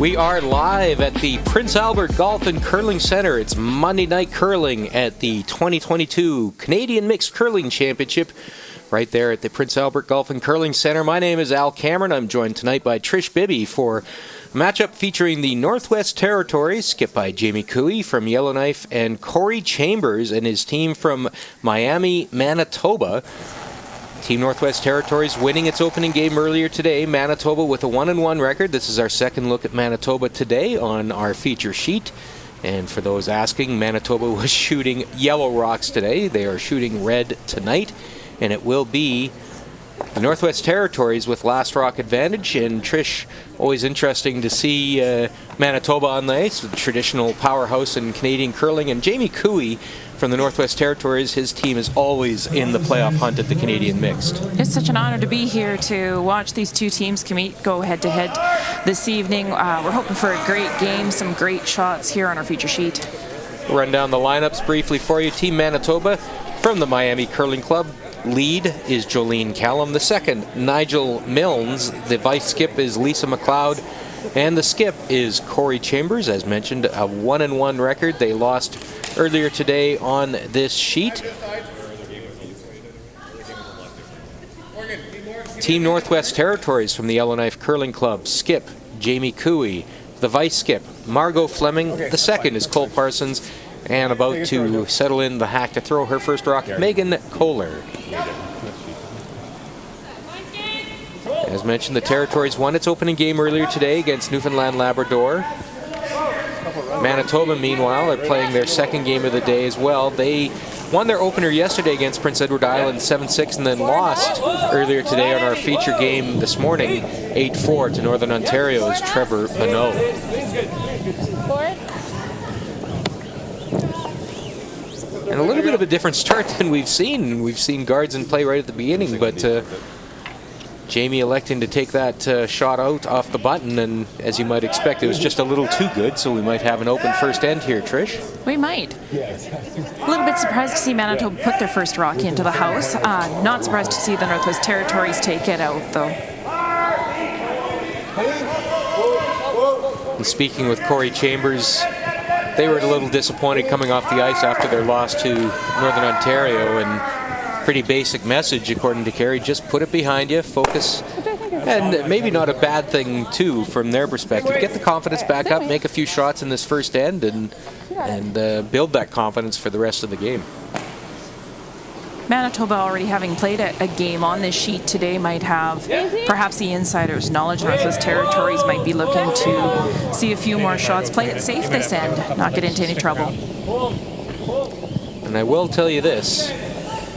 We are live at the Prince Albert Golf and Curling Center. It's Monday Night Curling at the 2022 Canadian Mixed Curling Championship right there at the Prince Albert Golf and Curling Center. My name is Al Cameron. I'm joined tonight by Trish Bibby for a matchup featuring the Northwest Territories, skipped by Jamie Cooey from Yellowknife and Corey Chambers and his team from Miami, Manitoba. Team Northwest Territories winning its opening game earlier today. Manitoba with a 1-1 record. This is our second look at Manitoba today on our feature sheet. And for those asking, Manitoba was shooting yellow rocks today. They are shooting red tonight. And it will be the Northwest Territories with last rock advantage. And Trish, always interesting to see Manitoba on the ice, with traditional powerhouse in Canadian curling. And Jamie Cooey from the Northwest Territories, his team is always in the playoff hunt at the Canadian Mixed. It's such an honor to be here to watch these two teams go head-to-head this evening. We're hoping for a great game, some great shots here on our feature sheet. We'll run down the lineups briefly for you. Team Manitoba from the Miami Curling Club. Lead is Jolene Callum. The second, Nigel Milnes. The vice skip is Lisa McLeod. And the skip is Corey Chambers. As mentioned, a 1-1 record. They lost earlier today on this sheet. Team Northwest Territories from the Yellowknife Curling Club. Skip, Jamie Cooey. The vice skip, Margot Fleming. The second is Cole Parsons. And about to settle in the hack to throw her first rock, Megan Kohler. As mentioned, the Territories won its opening game earlier today against Newfoundland Labrador. Manitoba, meanwhile, are playing their second game of the day as well. They won their opener yesterday against Prince Edward Island 7-6 and then lost earlier today on our feature game this morning 8-4 to Northern Ontario's Trevor Bonneau. And a little bit of a different start than we've seen. We've seen guards in play right at the beginning, but Jamie electing to take that shot out off the button, and as you might expect, it was just a little too good, so we might have an open first end here, Trish. We might. A little bit surprised to see Manitoba put their first rock into the house. Not surprised to see the Northwest Territories take it out, though. And speaking with Corey Chambers, they were a little disappointed coming off the ice after their loss to Northern Ontario, and pretty basic message according to Kerry, just put it behind you, focus, and maybe not a bad thing too from their perspective. Get the confidence back up, make a few shots in this first end, and build that confidence for the rest of the game. Manitoba, already having played a game on this sheet today, might have perhaps the insider's knowledge. Northwest Territories might be looking to see a few more shots, play it safe this end, not get into any trouble. And I will tell you this,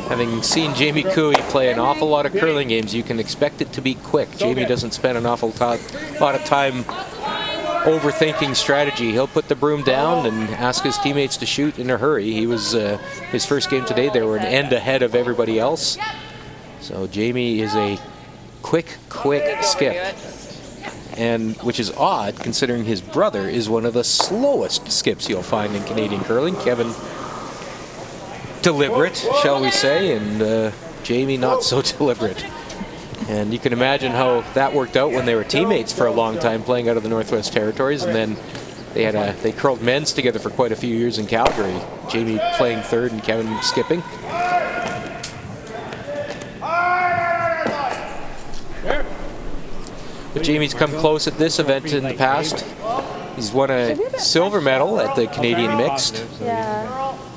having seen Jamie Cooey play an awful lot of curling games, you can expect it to be quick. Jamie doesn't spend an awful lot of time overthinking strategy. He'll put the broom down and ask his teammates to shoot in a hurry. He was his first game today, they were an end ahead of everybody else. So Jamie is a quick skip, and which is odd considering his brother is one of the slowest skips you'll find in Canadian curling. Kevin, deliberate, shall we say, and Jamie not so deliberate. And you can imagine how that worked out when they were teammates for a long time playing out of the Northwest Territories, and then they curled men's together for quite a few years in Calgary. Jamie playing third and Kevin skipping. But Jamie's come close at this event in the past. He's won a silver medal at the Canadian Mixed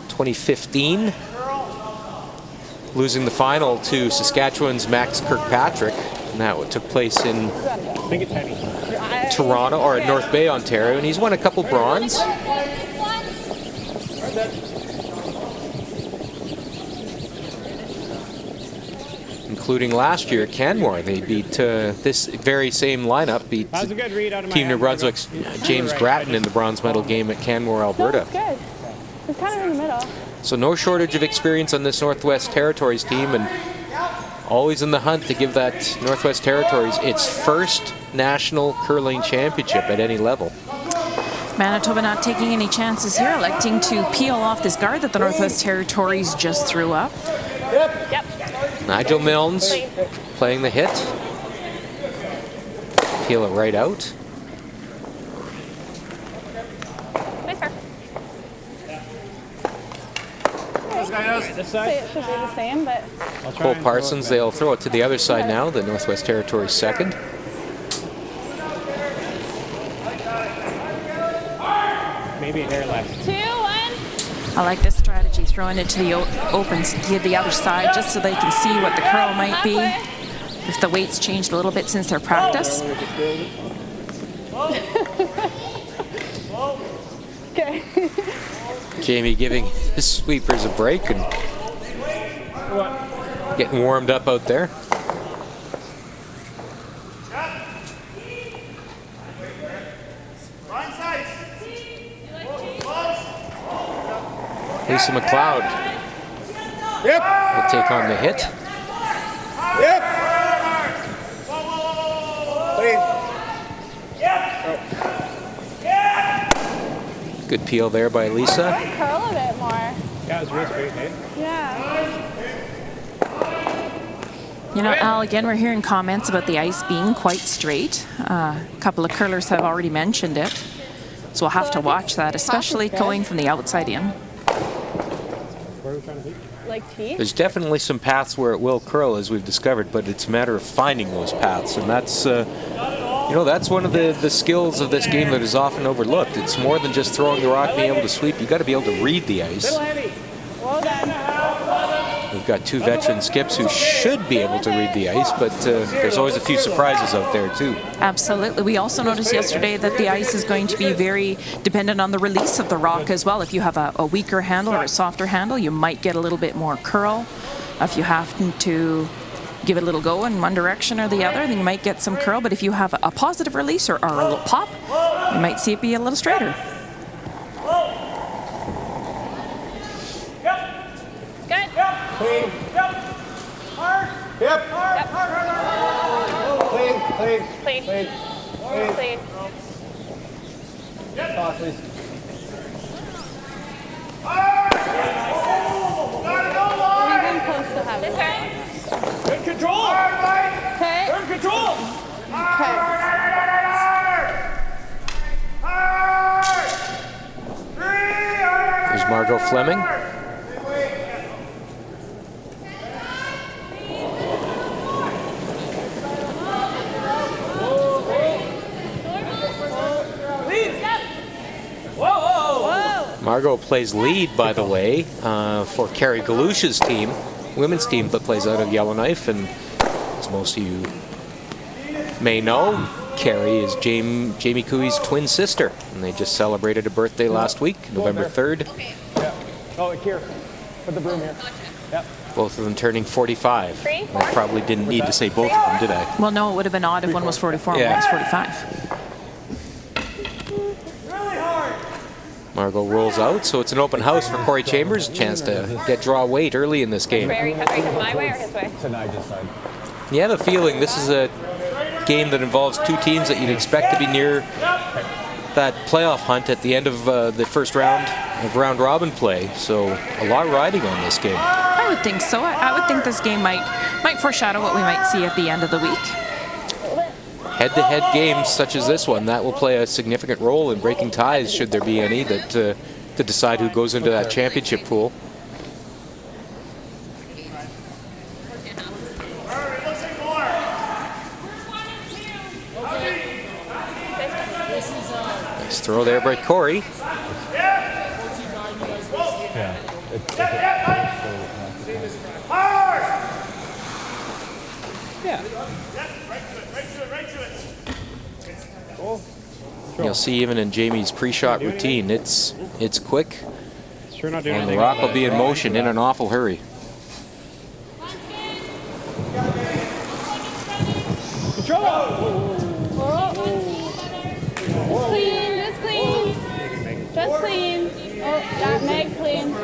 2015. Losing the final to Saskatchewan's Max Kirkpatrick, and that took place in Toronto, or at North Bay, Ontario, and he's won a couple bronze. Including last year at Canmore. They beat this very same lineup, beat Team New Brunswick's James Grattan in the bronze medal game at Canmore, Alberta. It's kind of in the middle. So no shortage of experience on this Northwest Territories team, and always in the hunt to give that Northwest Territories its first national curling championship at any level. Manitoba not taking any chances here, electing to peel off this guard that the Northwest Territories just threw up. Nigel Milnes playing the hit. Peel it right out. say it should be the same, but Cole Parsons, they'll throw it to the other side now, the Northwest Territories second. Maybe a hair left. 2, 1. I like this strategy, throwing it to the open to the other side just so they can see what the curl might be. If the weight's changed a little bit since their practice. Okay. Jamie giving his sweepers a break and getting warmed up out there. Lisa McLeod will take on the hit. Good peel there by Lisa. Curl a bit more. Yeah, it was real straight, eh? Yeah. You know, Al, again, we're hearing comments about the ice being quite straight. A couple of curlers have already mentioned it. So we'll have to watch that, especially going from the outside in. Where are we trying to be? Like teeth. There's definitely some paths where it will curl, as we've discovered, but it's a matter of finding those paths, and that's, you know, that's one of the skills of this game that is often overlooked. It's more than just throwing the rock, being able to sweep. You got to be able to read the ice. Well done. We've got two veteran skips who should be able to read the ice, but there's always a few surprises out there too. Absolutely. We also noticed yesterday that the ice is going to be very dependent on the release of the rock as well. If you have a weaker handle or a softer handle, you might get a little bit more curl. If you happen to give it a little go in one direction or the other, then you might get some curl. But if you have a positive release or a little pop, you might see it be a little straighter. Good. Clean. Hard. Yep. Yep. Clean. Clean. Clean. Clean. Clean. Toss, please. We're getting close to having it. Good control. Okay. Good control. Okay. There's Margot Fleming. Margot plays lead, by the way, for Carrie Galusha's team, women's team that plays out of Yellowknife. And as most of you may know, Carrie is Jamie Cooey's twin sister, and they just celebrated a birthday last week, November 3rd. Yeah. Oh, here. Put the broom here. Yep. Both of them turning 45. I probably didn't need to say both of them, did I? Well, no, it would have been odd if one was 44 and one was 45. Margot rolls out, so it's an open house for Corey Chambers. A chance to draw weight early in this game. Are you coming my way or his way? To Nigel's side. You have a feeling this is a game that involves two teams that you'd expect to be near that playoff hunt at the end of the first round of round robin play. So a lot riding on this game. I would think so. I would think this game might foreshadow what we might see at the end of the week. Head-to-head games such as this one, that will play a significant role in breaking ties, should there be any, that to decide who goes into that championship pool. Nice throw there by Corey. You'll see even in Jamie's pre-shot routine, it's quick, Sure not doing and the anything. rock will be in motion in an awful hurry. Just clean. Just clean. Oh, that Meg clean.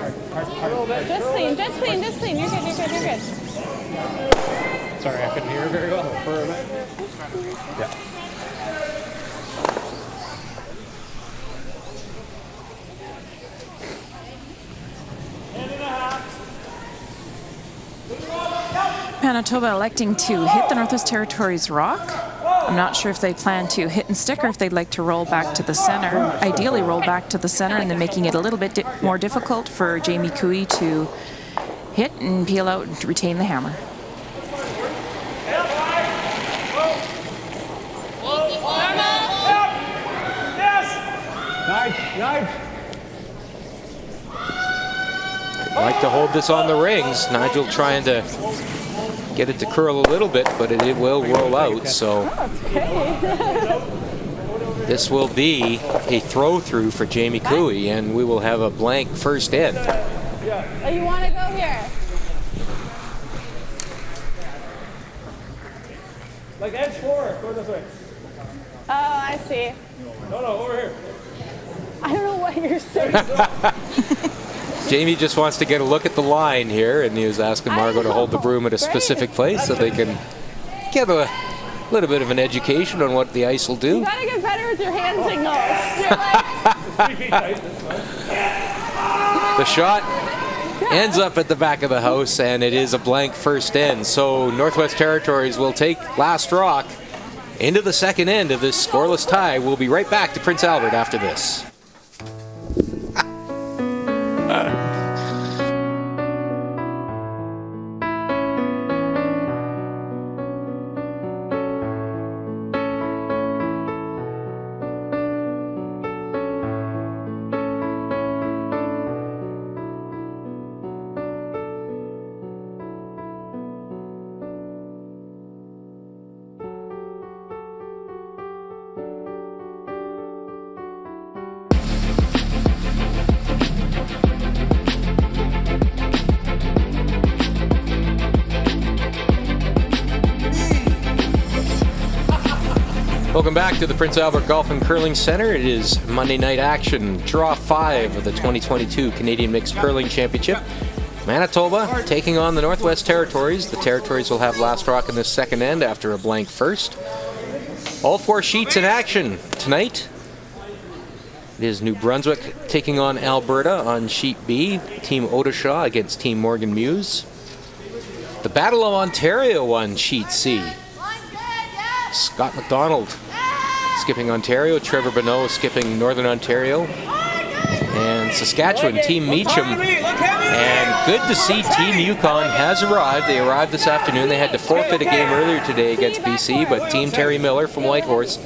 Just clean. Just clean. Just clean. You're good. You're good. You're good. Sorry, I couldn't hear her very well for a minute. Yeah. Manitoba electing to hit the Northwest Territories rock. I'm not sure if they plan to hit and stick or if they'd like to roll back to the center. Ideally roll back to the center and then making it a little bit more difficult for Jamie Cooey to hit and peel out and retain the hammer. Like to hold this on the rings. Nigel trying to get it to curl a little bit, but it will roll out. So this will be a throw through for Jamie Cooey, and we will have a blank first end. Oh, you want to go here? Like edge 4, go this way. Oh, I see. No, over here. I don't know what you're saying. Jamie just wants to get a look at the line here, and he was asking Margot to hold the broom at a specific place so they can get a little bit of an education on what the ice will do. You gotta get better with your hand signals. You're like, The shot ends up at the back of the house, and it is a blank first end. So Northwest Territories will take last rock into the second end of this scoreless tie. We'll be right back to Prince Albert after this. Welcome back to the Prince Albert Golf and Curling Center. It is Monday night action, draw 5 of the 2022 Canadian Mixed Curling Championship. Manitoba taking on the Northwest Territories. The Territories will have last rock in this second end after a blank first. All 4 sheets in action tonight. It is New Brunswick taking on Alberta on sheet B. Team Odishaw against Team Morgan Muse. The Battle of Ontario on sheet C. Scott McDonald skipping Ontario, Trevor Bonneau skipping Northern Ontario, and Saskatchewan, Team Meacham. And good to see Team Yukon has arrived. They arrived this afternoon. They had to forfeit a game earlier today against BC, but Team Terry Miller from Whitehorse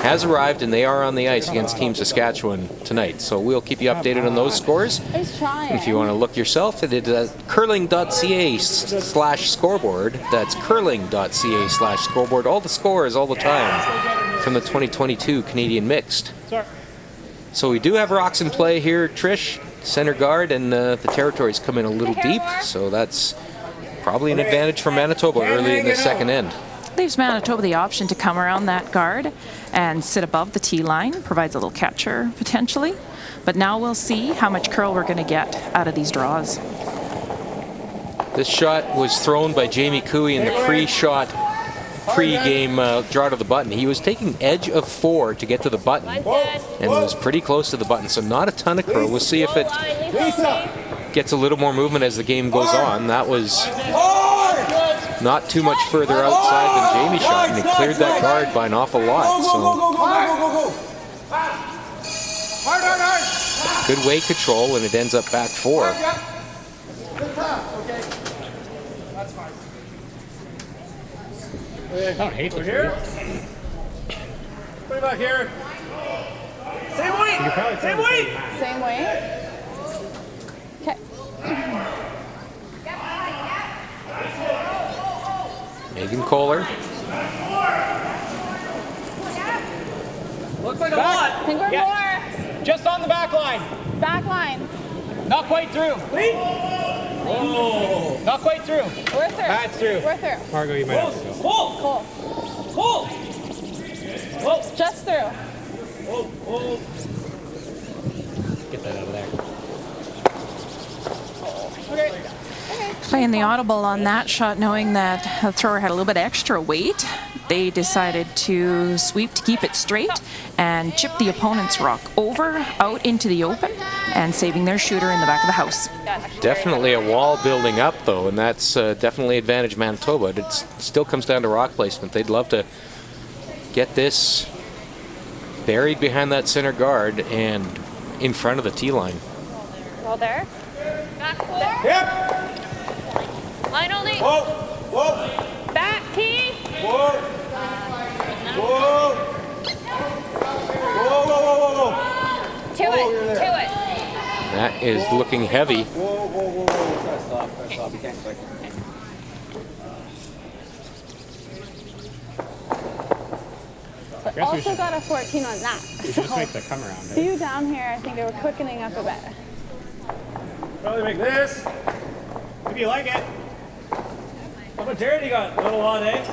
has arrived, and they are on the ice against Team Saskatchewan tonight. So we'll keep you updated on those scores. If you want to look yourself, it is curling.ca/scoreboard. That's curling.ca/scoreboard. All the scores all the time from the 2022 Canadian Mixed. So we do have rocks in play here, Trish, center guard, and the Territories come in a little deep, so that's probably an advantage for Manitoba early in the second end. Leaves Manitoba the option to come around that guard and sit above the tee line, provides a little catcher potentially. But now we'll see how much curl we're going to get out of these draws. This shot was thrown by Jamie Cooey in the pre-game draw to the button. He was taking edge of 4 to get to the button and was pretty close to the button, so not a ton of curl. We'll see if it gets a little more movement as the game goes on. That was not too much further outside than Jamie's shot, and he cleared that guard by an awful lot. So good weight control, and it ends up back 4. I don't hate the here. Put it back here. Same weight. Same weight. same way. Okay. Megan Kohler. Looks like a lot. Think we're more. Just on the back line. Back line. Not quite through. Oh. Not quite through. We're through. That's through. We're through. Margot, you might have to go. Cool. Just through. Get that out of there. Okay. Playing the audible on that shot, knowing that the thrower had a little bit extra weight, they decided to sweep to keep it straight and chip the opponent's rock over, out into the open, and saving their shooter in the back of the house. Definitely a wall building up, though, and that's definitely advantage Manitoba. It still comes down to rock placement. They'd love to get this buried behind that center guard and in front of the tee line. Well, there. Back there. Yep. Tight. Whoa, whoa, Back, key. whoa, whoa, whoa, whoa, whoa, To it, to it. That is looking heavy. whoa, whoa, whoa, whoa. Try to stop, try to stop. You can't click. But also got a 14 on that. We should just make the come around. See you down here, I think they were quickening up a bit. Probably make this. If you like it. How much air do you got? A little on, eh?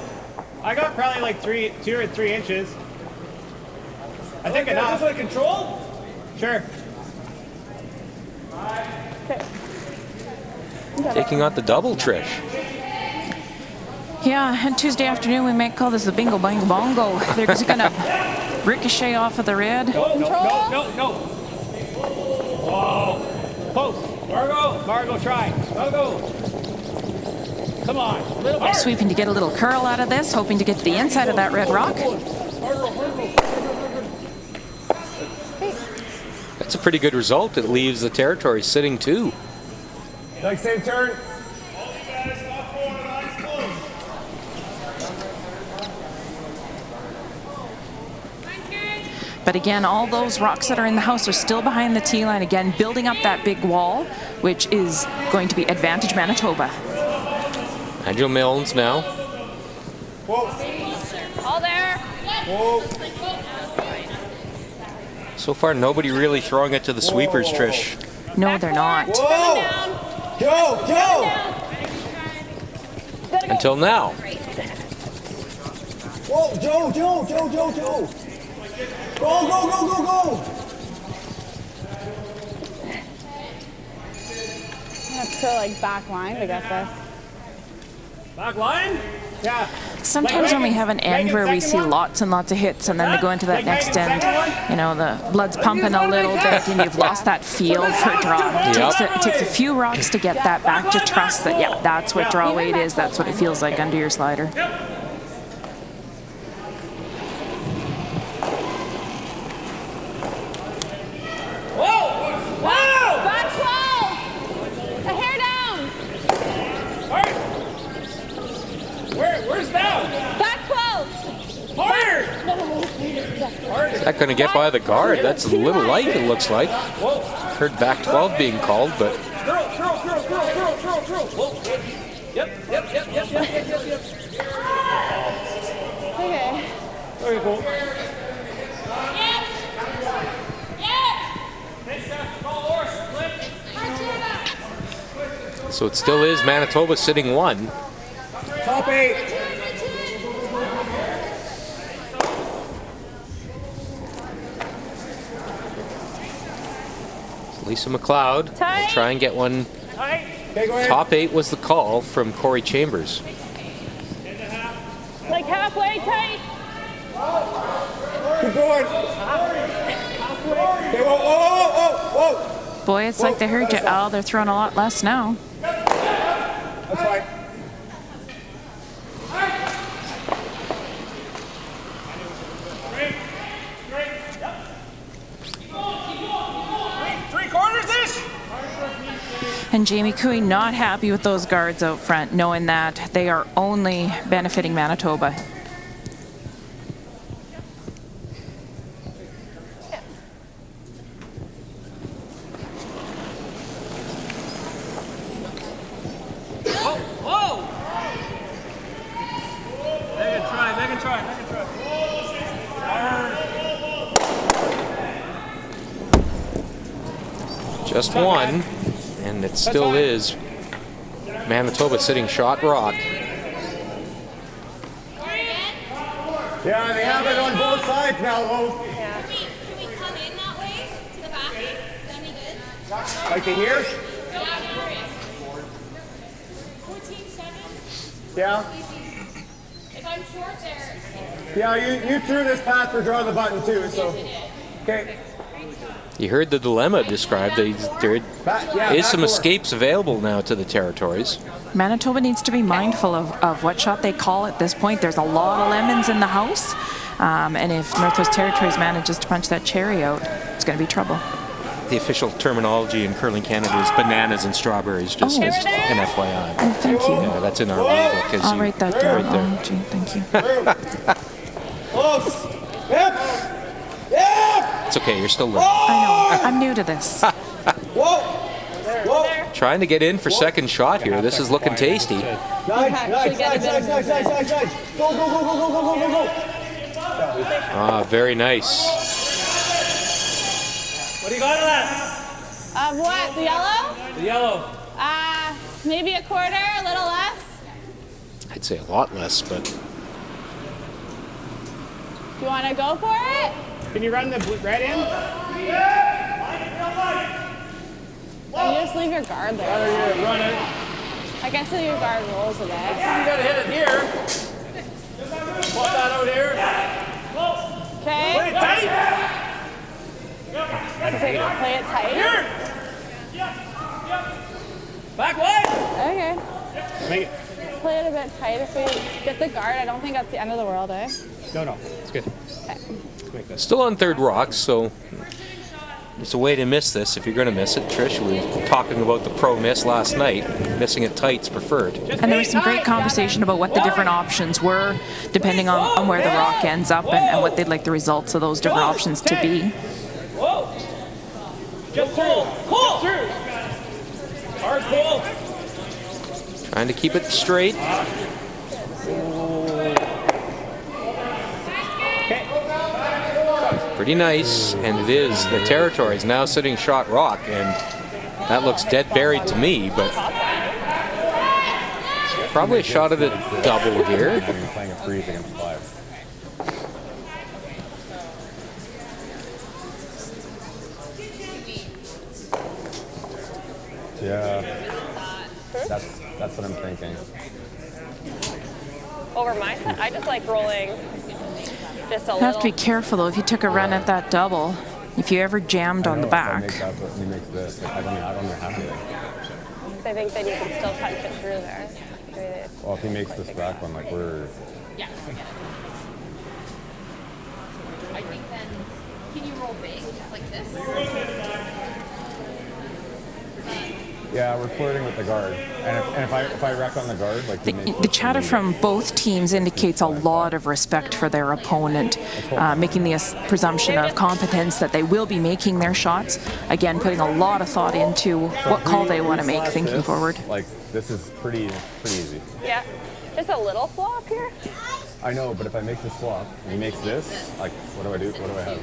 I got probably like 2 or 3 inches. I think Is enough. this like control? Sure. Okay. Taking out the double, Trish. Yeah, and Tuesday afternoon we might call this the bingo bango bongo. They're just gonna ricochet off of the red. No, no, Control. no, no, no. Whoa. Post. Margot. Margot, try. Margot. Come on. A little more. Sweeping to get a little curl out of this, hoping to get to the inside of that red rock. That's a pretty good result. It leaves the territory sitting 2. Like same turn. But again, all those rocks that are in the house are still behind the tee line. Again, building up that big wall, which is going to be advantage Manitoba. Nigel Milnes now. Whoa, All there. whoa. So far, nobody really throwing it to the sweepers, Trish. No, they're not. Whoa! Down. Go, go! Gotta go. Until now. Whoa, Joe, Joe, Joe, Joe, Joe! Go, go, go, go, go! I have to throw like back line to get this. Back line? Yeah. Sometimes when we have an end where we see lots and lots of hits and then they go into that next end, you know, the blood's pumping a little bit and you've lost that feel for draw. It takes a few rocks to get that back to trust that, yeah, that's what draw weight is. That's what it feels like under your slider. Back 12. A hair down. Where's down? Back 12. Harder! Is that going to get by the guard? That's a little light, it looks like. Heard back 12 being called, but Curl. Whoa. Yep. Okay. Very cool. so it still is Manitoba sitting 1. Top 8! Lisa McLeod will Tight. try and get one. Okay, go ahead. Top 8 was the call from Corey Chambers. Like halfway tight. Keep going. Okay, whoa. Boy, it's like they heard you. Oh, they're throwing a lot less now. That's fine. And Jamie Cooey not happy with those guards out front, knowing that they are only benefiting Manitoba. Megan, try. Just one, and it still is Manitoba sitting shot rock. Yeah, they have it on both sides now, Lo. Can we come in that way to the back? Is that any good? Like to here? 14-7. Yeah. If I'm short there. Yeah, you threw this path for drawing the button too, so. Okay. You heard the dilemma described. There is some backdoor. escapes available now to the territories. Manitoba needs to be mindful of what shot they call at this point. There's a lot of lemons in the house, and if Northwest Territories manages to punch that cherry out, it's going to be trouble. The official terminology in Curling Canada is bananas and strawberries, just Oh. as an FYI. Oh, thank you. Yeah, that's in our rule book. I'll write that down. Right there. Oh, gee, thank you. Close. Yep. Yep. It's okay, you're still learning. I know. I'm new to this. Whoa. Whoa. Trying to get in for second shot here. This is looking tasty. Nice, nice, nice, nice, nice, nice, nice, nice. Go, go, go, go, go, go, go, go, go. Ah, very nice. What do you got on that? Of what? The yellow? The yellow. Maybe a quarter, a little less. I'd say a lot less, but Do you want to go for it? Can you run the red in? You just leave your guard there. Run it. I guess if your guard rolls a bit. You gotta hit it here. Pop that out here. Okay? Play it tight. Play it tight. Here. Back wide. Okay. Make it. Play it a bit tight. If we get the guard, I don't think that's the end of the world, eh? No, it's good. Okay. Let's make this. still on third rock, so it's a way to miss this if you're going to miss it. Trish, we were talking about the pro miss last night. Missing it tight's preferred. And there was some great conversation about what the different options were, depending on where the rock ends up and what they'd like the results of those different options to be. Whoa. Just pull. Pull. Through. Hard pull. Trying to keep it straight. Pretty nice, and it is. The territory is now sitting shot rock, and that looks dead buried to me, but probably a shot at a double here. Playing a freeze against 5. Yeah, that's what I'm thinking. Over my side, I just like rolling just a You have to be little. careful though. If you took a run at that double, if you ever jammed on the back. If I make that, but he makes this. I don't even have anything. I think then you can still punch it through there. Well, if he makes this back one, like we're. Yeah. I think then, can you roll big like this? Yeah, we're flirting with the guard, and if I wreck on the guard, like he makes The chatter from both teams indicates a lot of respect for their opponent, making the presumption of competence that they will be making their shots. Again, putting a lot of thought into what call they want to make thinking this, forward. Like this is pretty easy. Yeah, just a little flop here. I know, but if I make this flop and he makes this, like what do I do? What do I have?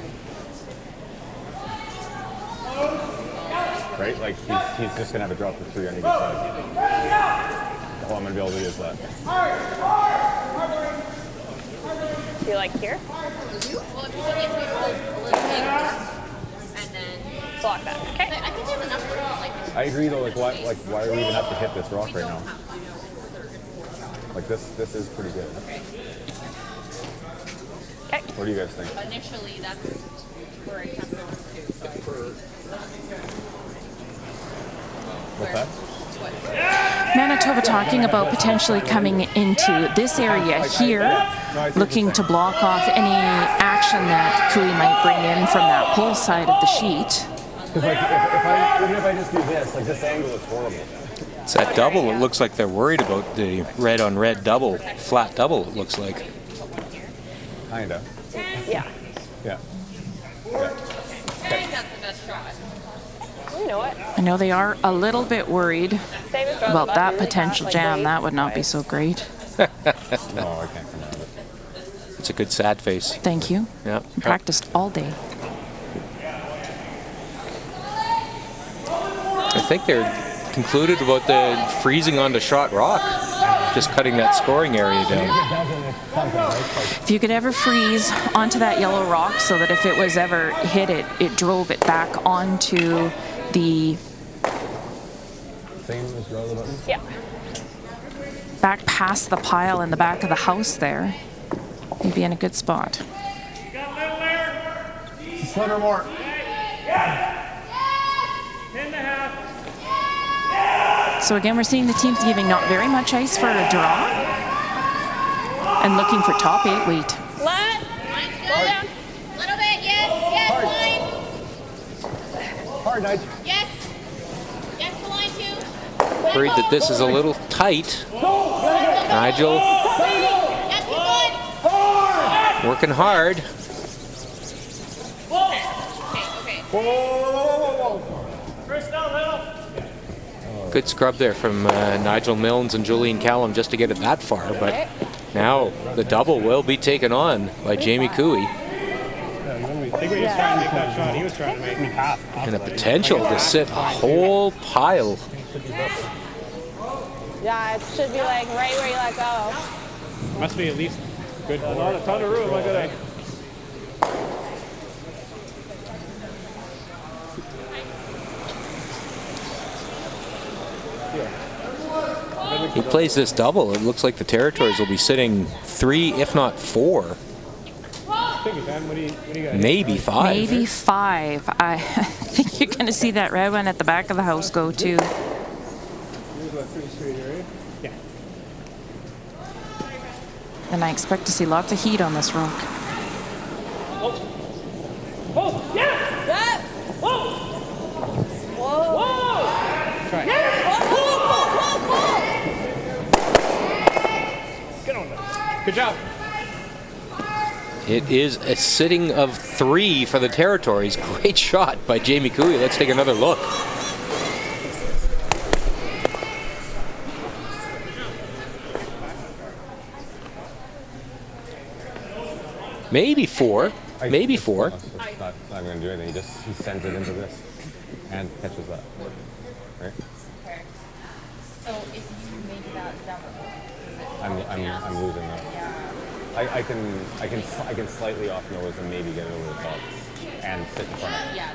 Right? Like he's just gonna have a drop for 3 on either side. All I'm gonna be able to do is that. Do you like here? Well, if you want it to roll a little big and then Block that. Okay. I think there's enough room like I agree though. Like why do we even have to hit this rock right now? Like this is pretty good. Okay. What do you guys think? initially that's where I kept going to. What's that? Manitoba talking about potentially coming into this area here, looking to block off any action that Cooey might bring in from that pole side of the sheet. Because like even if I just do this, like this angle is horrible. It's that double. It looks like they're worried about the red on red double, flat double, it looks like. Kinda. Yeah. Yeah. I think that's the best shot. You know what? I know they are a little bit worried Save it from about the that button, potential like jam. wait. That would not be so great. No, I can't come out of it. It's a good sad face. Thank you. Yeah. Practiced all day. I think they're concluded about the freezing onto shot rock, just cutting that scoring area down. If you could ever freeze onto that yellow rock so that if it was ever hit, it drove it back onto the Same as your other button? Yeah. back past the pile in the back of the house there, you'd be in a good spot. Sliver more. 10.5. So again, we're seeing the teams giving not very much ice for a draw and looking for top 8 weight. Let. Slow down. Little bit, yes, yes, line. Hard, Nige. Yes. Yes, the line two. Worried that this is a little tight. Nigel Yes, keep going. working hard. Okay, okay. Chris, down, middle. Good scrub there from Nigel Milnes and Julian Callum just to get it that far. But now the double will be taken on by Jamie Cooey. I think he was trying to make that shot. He was trying to make me half. And a potential to sit a whole pile. Yeah, it should be like right where you let go. Must be at least good. Not a ton of room. Look at that. He plays this double. It looks like the Territories will be sitting 3, if not 4, maybe 5. Maybe 5. I think you're going to see that red one at the back of the house go too. And I expect to see lots of heat on this rock. Oh, yeah! That. Whoa! Whoa. Try. Get on there. Good job. It is a sitting of 3 for the Territories. Great shot by Jamie Cooey. Let's take another look. Maybe 4. Maybe 4. It's not going to do anything. He sends it into this and catches that. Right? Okay. So if you make that double. I'm losing that. I can slightly off nose and maybe get it over the top and sit in front of it. Yeah.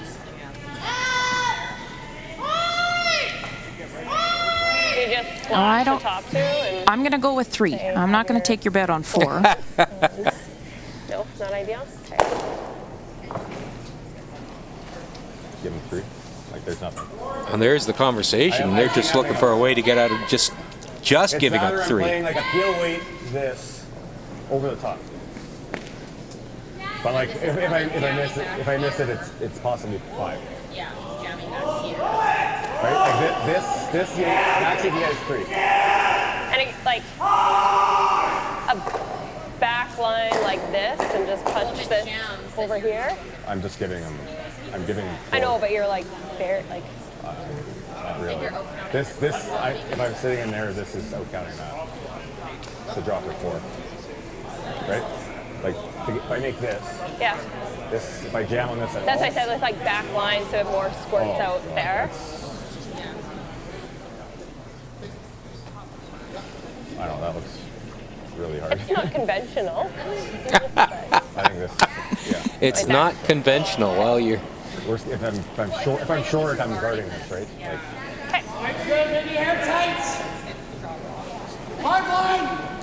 You just I slash the don't- top two and I'm going to go with 3. I'm not going to take your bet on 4. no, not ideal. Okay. Give him 3. Like there's nothing. And there's the conversation. They're just looking for a way to get out of just giving up 3. Playing like a heel weight this over the top. But like if I miss it, it's possibly 5. Yeah, jamming back here. Right? Like this actually he has 3. And it, like a back line like this and just punch this over here. I'm just giving him. I'm giving him 4. I know, but you're like bare like. Not really. If I'm sitting in there, this is out counting that. So drop it 4. Right? Like if I make this, Yeah. if I jam on this at That's all, why I said with like back line so it more squirts out there. I don't know, that looks really hard. It's not conventional. I think this, yeah. It's not conventional. Well, you're. Worst, if I'm short, I'm guarding this, right? Like,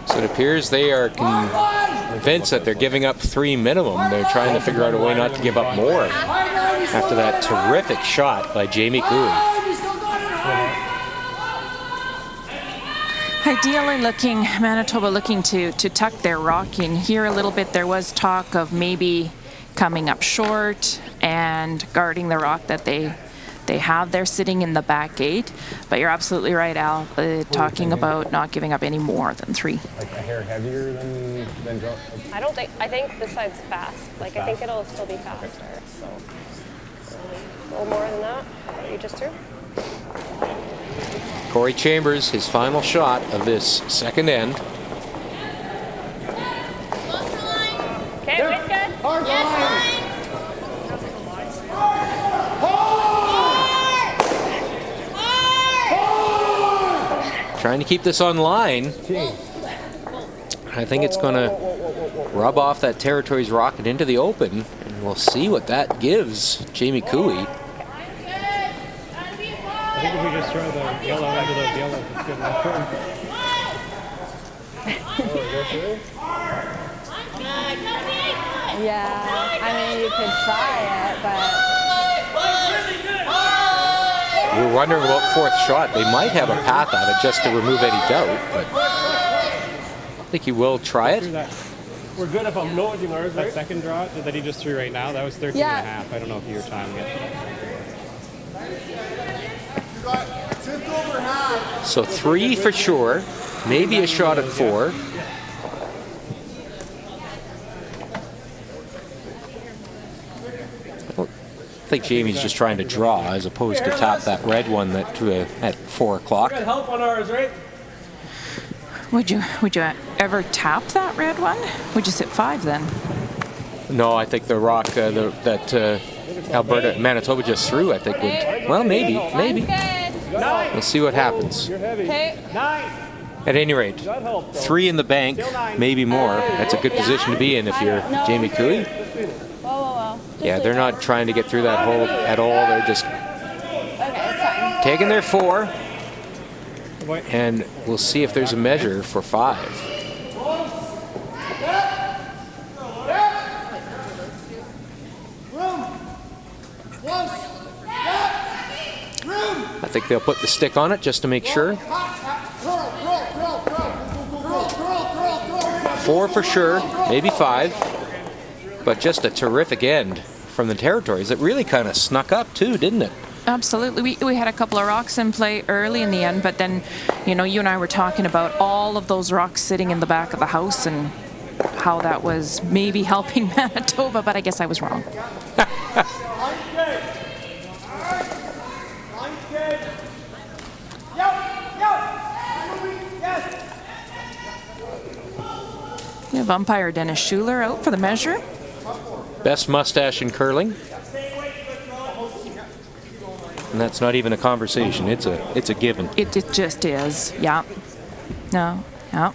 So it appears they are convinced that they're giving up 3 minimum. They're trying to figure out a way not to give up more after that terrific shot by Jamie Cooey. Ideally Manitoba looking to tuck their rock in here a little bit. There was talk of maybe coming up short and guarding the rock that they have there sitting in the back gate. But you're absolutely right, Al, talking about not giving up any more than 3. like a hair heavier than drop. I think this side's fast. Like I think it'll still be faster. So a little more than that. You just threw. Corey Chambers, his final shot of this second end. Okay, weight's good. Trying to keep this on line. I think it's going to rub off that Territories rocket into the open, and we'll see what that gives Jamie Cooey. I think if we just throw the yellow into those yellows, it's good enough. Yeah, I mean, you could try it, but We're wondering about 4th shot. They might have a path at it just to remove any doubt, but I think he will try it. We're good if I'm noting ours. That second draw that he just threw right now, that was 13 and a half. I don't know if you were timing it. So 3 for sure, maybe a shot at 4. I think Jamie's just trying to draw as opposed to tap that red one that at 4 o'clock. Got help on ours, right? Would you ever tap that red one? Would you sit 5 then? No, I think the rock that Alberta, Manitoba just threw, I think would, well, maybe. We'll see what happens. Okay. At any rate, 3 in the bank, maybe more. That's a good position to be in if you're Jamie Cooey. Whoa. Yeah, they're not trying to get through that hole at all. They're just Okay, it's fine. taking their 4. And we'll see if there's a measure for 5. I think they'll put the stick on it just to make sure. 4 for sure, maybe 5. But just a terrific end from the Territories. It really kind of snuck up too, didn't it? Absolutely. We had a couple of rocks in play early in the end, but then, you know, you and I were talking about all of those rocks sitting in the back of the house and how that was maybe helping Manitoba, but I guess I was wrong. We have umpire Dennis Schuler out for the measure. Best mustache in curling. And that's not even a conversation. It's a given. It just is. Yeah. No. Yeah.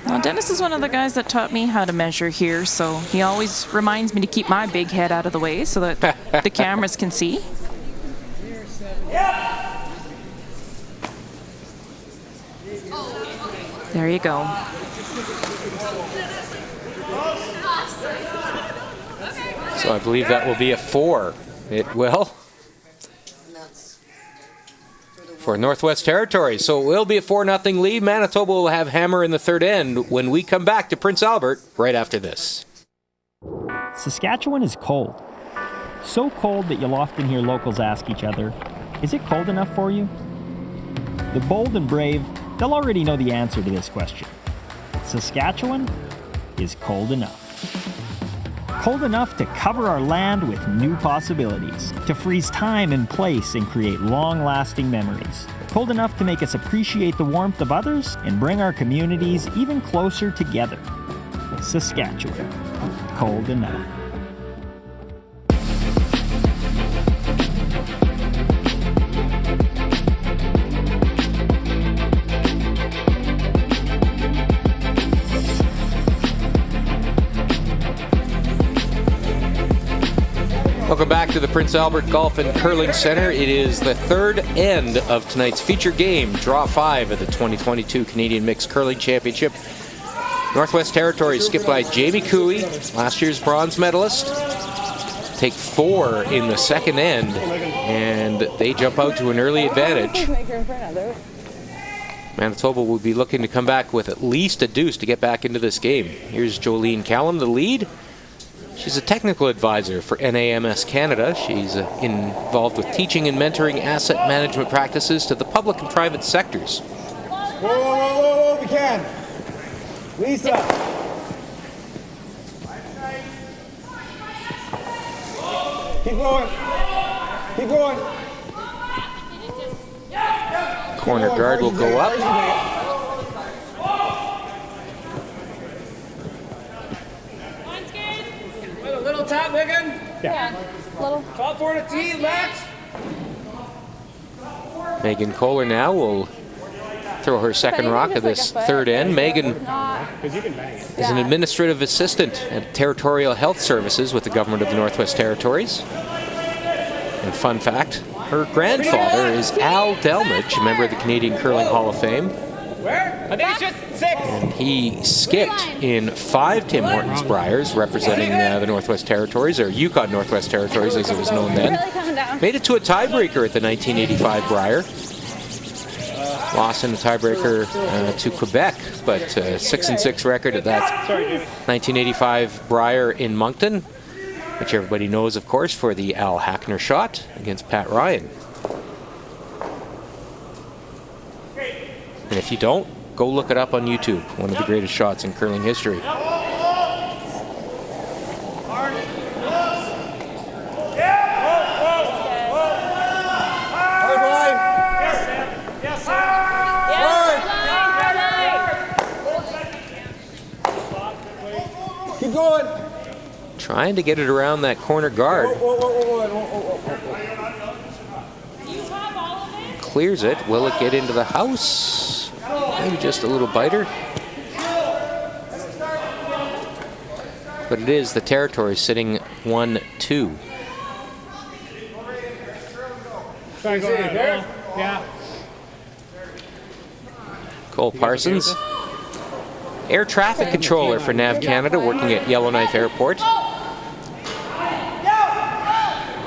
Well, Dennis is one of the guys that taught me how to measure here, so he always reminds me to keep my big head out of the way so that the cameras can see. There you go. So I believe that will be a 4. It will. For Northwest Territories. So it will be a 4-0 lead. Manitoba will have hammer in the third end when we come back to Prince Albert right after this. Saskatchewan is cold. So cold that you'll often hear locals ask each other, is it cold enough for you? The bold and brave, they'll already know the answer to this question. Saskatchewan is cold enough. Cold enough to cover our land with new possibilities, to freeze time and place and create long-lasting memories. Cold enough to make us appreciate the warmth of others and bring our communities even closer together. Saskatchewan, cold enough. Welcome back to the Prince Albert Golf and Curling Center. It is the third end of tonight's feature game, Draw 5 of the 2022 Canadian Mixed Curling Championship. Northwest Territories skipped by Jamie Cooey, last year's bronze medalist. Take 4 in the second end, and they jump out to an early advantage. Manitoba will be looking to come back with at least a deuce to get back into this game. Here's Jolene Callum, the lead. She's a technical advisor for NAMS Canada. She's involved with teaching and mentoring asset management practices to the public and private sectors. Whoa, we can. Lisa. Keep going. Keep going. Corner guard will go up. Little tap, Megan. Yeah. Little. Top 4 to tee, Max. Megan Kohler now will throw her second rock of this third end. Megan is an administrative assistant at Territorial Health Services with the Government of the Northwest Territories. And fun fact, her grandfather is Al Delmage, a member of the Canadian Curling Hall of Fame. Where? I think it's just 6. And he skipped in 5 Tim Hortons Briars, representing the Northwest Territories, or Yukon Northwest Territories as it was known then. Made it to a tiebreaker at the 1985 Briar. Lost in the tiebreaker to Quebec, but 6-6 record at that 1985 Briar in Moncton. which everybody knows, of course, for the Al Hackner shot against Pat Ryan. And if you don't, go look it up on YouTube. One of the greatest shots in curling history. Keep going. Trying to get it around that corner guard. Clears it. Will it get into the house? Maybe just a little biter. But it is the territory sitting 1-2. Yeah. Cole Parsons, air traffic controller for Nav Canada, working at Yellowknife Airport.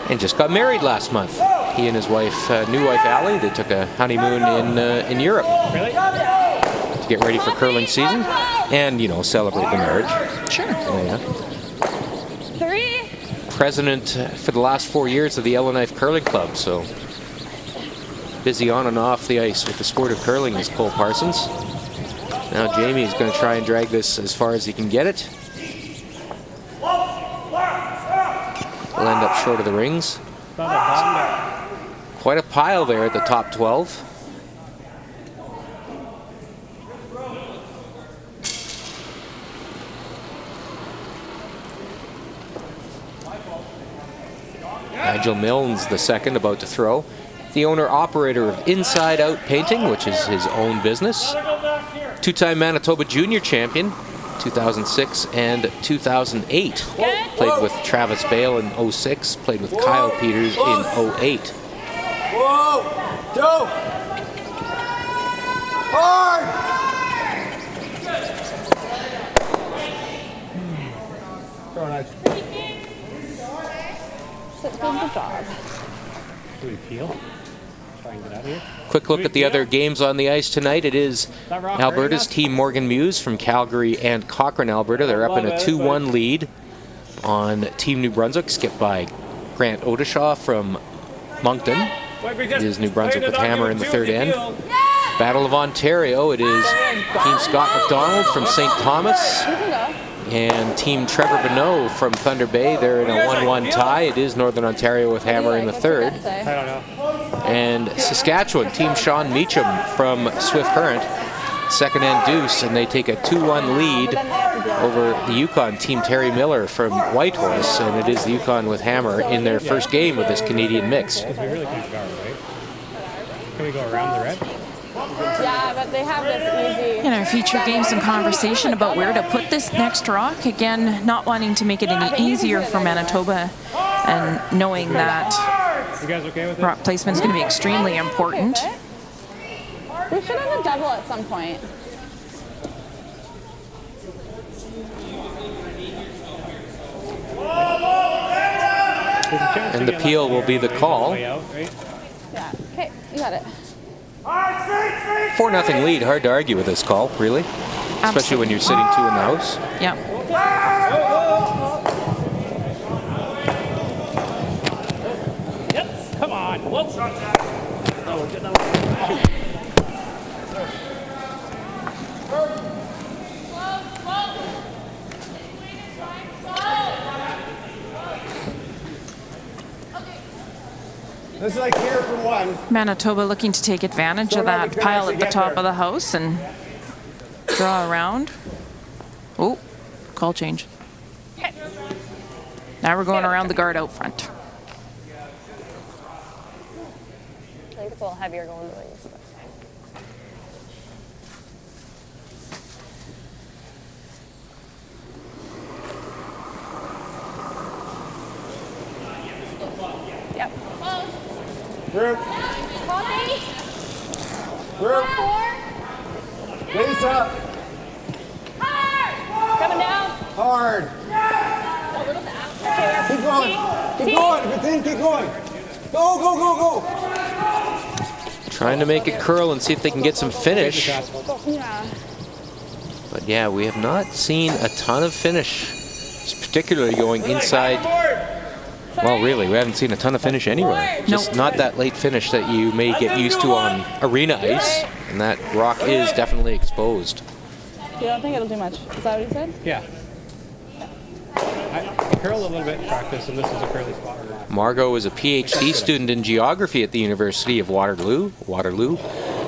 And just got married last month. He and his wife, new wife Allie, they took a honeymoon in Europe to get ready for curling season and, you know, celebrate the marriage. Sure. Yeah. 3. President for the last 4 years of the Yellowknife Curling Club, so busy on and off the ice with the sport of curling is Cole Parsons. Now Jamie is going to try and drag this as far as he can get it. He'll end up short of the rings. Quite a pile there at the top 12. Nigel Milnes, the second, about to throw. The owner-operator of Inside Out Painting, which is his own business. Two-time Manitoba Junior Champion, 2006 and 2008. Played with Travis Bale in 06, played with Kyle Peters in 08. Whoa! Joe! Hard! Good job. Do we peel? Try and get out of here. Quick look at the other games on the ice tonight. It is Alberta's Team Morgan Muse from Calgary and Cochrane, Alberta. They're up in a 2-1 lead on Team New Brunswick, skipped by Grant Odishaw from Moncton. It is New Brunswick with Hammer in the third end. Battle of Ontario, it is Team Scott McDonald from St. Thomas and Team Trevor Bonneau from Thunder Bay. They're in a 1-1 tie. It is Northern Ontario with Hammer in the third. I don't know. And Saskatchewan, Team Sean Meacham from Swift Current, second and deuce, and they take a 2-1 lead over the Yukon Team Terry Miller from Whitehorse, and it is the Yukon with Hammer in their first game of this Canadian mix. We really can't go, right? Can we go around the red? Yeah, but they have this easy. In our feature game, some conversation about where to put this next rock. Again, not wanting to make it any easier for Manitoba and knowing that You guys okay with it? rock placement is going to be extremely important. We should have a double at some point. And the peel will be the call. Yeah. Okay, you got it. 4-0 lead, hard to argue with this call, really. Especially when you're sitting 2 in the house. Yeah. Yep. Come on. Whoa. Oh, good enough. This is like here for one. Manitoba looking to take advantage of that pile at the top of the house and draw around. Oh, call change. Now we're going around the guard out front. I think it's a little heavier going the wings. Yep. Group. Group. Face up. Coming down. Hard. Keep going. Keep going. If it's in, keep going. Go, go, go, go. Trying to make it curl and see if they can get some finish. Yeah. But yeah, we have not seen a ton of finish, particularly going inside Well, really, we haven't seen a ton of finish anywhere. Just Nope. not that late finish that you may get used to on arena ice. And that rock is definitely exposed. You don't think it'll do much? Is that what he said? Yeah. I curl a little bit in practice, and this is a curly spot. Margot is a PhD student in geography at the University of Waterloo.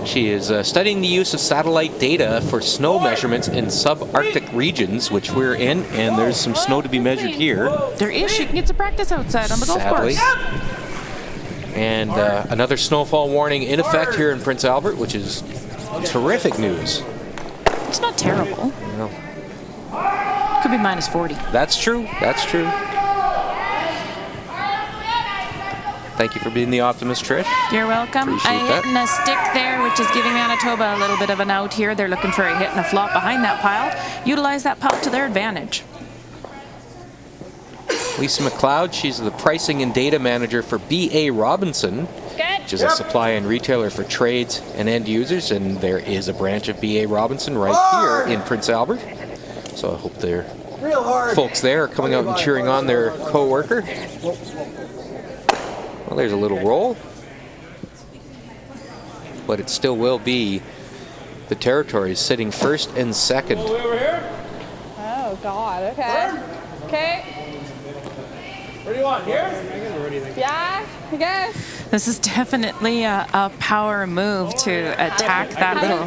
She is studying the use of satellite data for snow measurements in subarctic regions, which we're in, and there's some snow to be measured here. There is. She can get some practice outside on the golf Sadly. course. And another snowfall warning in effect here in Prince Albert, which is terrific news. It's not terrible. No. Could be minus 40. That's true. That's true. Thank you for being the optimist, Trish. You're welcome. Appreciate A that. hit and a stick there, which is giving Manitoba a little bit of an out here. They're looking for a hit and a flop behind that pile. Utilize that pile to their advantage. Lisa McLeod, she's the pricing and data manager for B.A. Robinson, which is a supply and retailer for trades and end users, and there is a branch of B.A. Robinson right here in Prince Albert. So I hope their folks there are coming out and cheering on their co-worker. Well, there's a little roll, but it still will be the Territories sitting first and second. Oh, God. Okay. Okay. Where do you want? Here? Yeah, I guess. This is definitely a power move to attack that little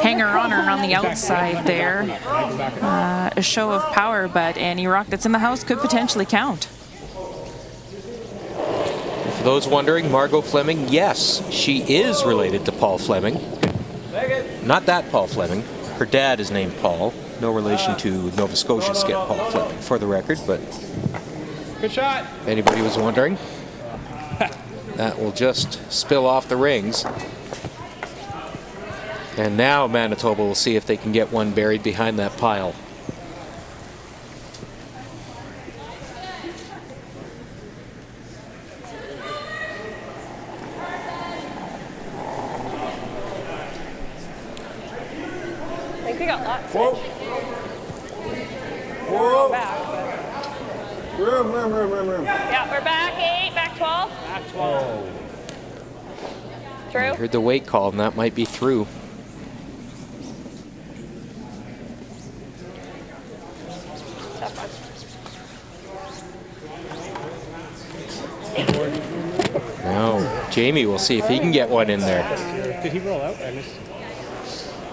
hanger-oner on the outside there. A show of power, but any rock that's in the house could potentially count. For those wondering, Margot Fleming, yes, she is related to Paul Fleming. Not that Paul Fleming. Her dad is named Paul. No relation to Nova Scotia skip Paul Fleming, for the record, but Good shot. if anybody was wondering, that will just spill off the rings. And now Manitoba will see if they can get one buried behind that pile. I think we got lots. Whoa. Whoa. Whoa. Back. Room. Yeah, we're back 8, back 12. Back 12. I True. heard the wait call, and that might be through. Tough one. Now, Jamie will see if he can get one in there. Did he roll out? I missed.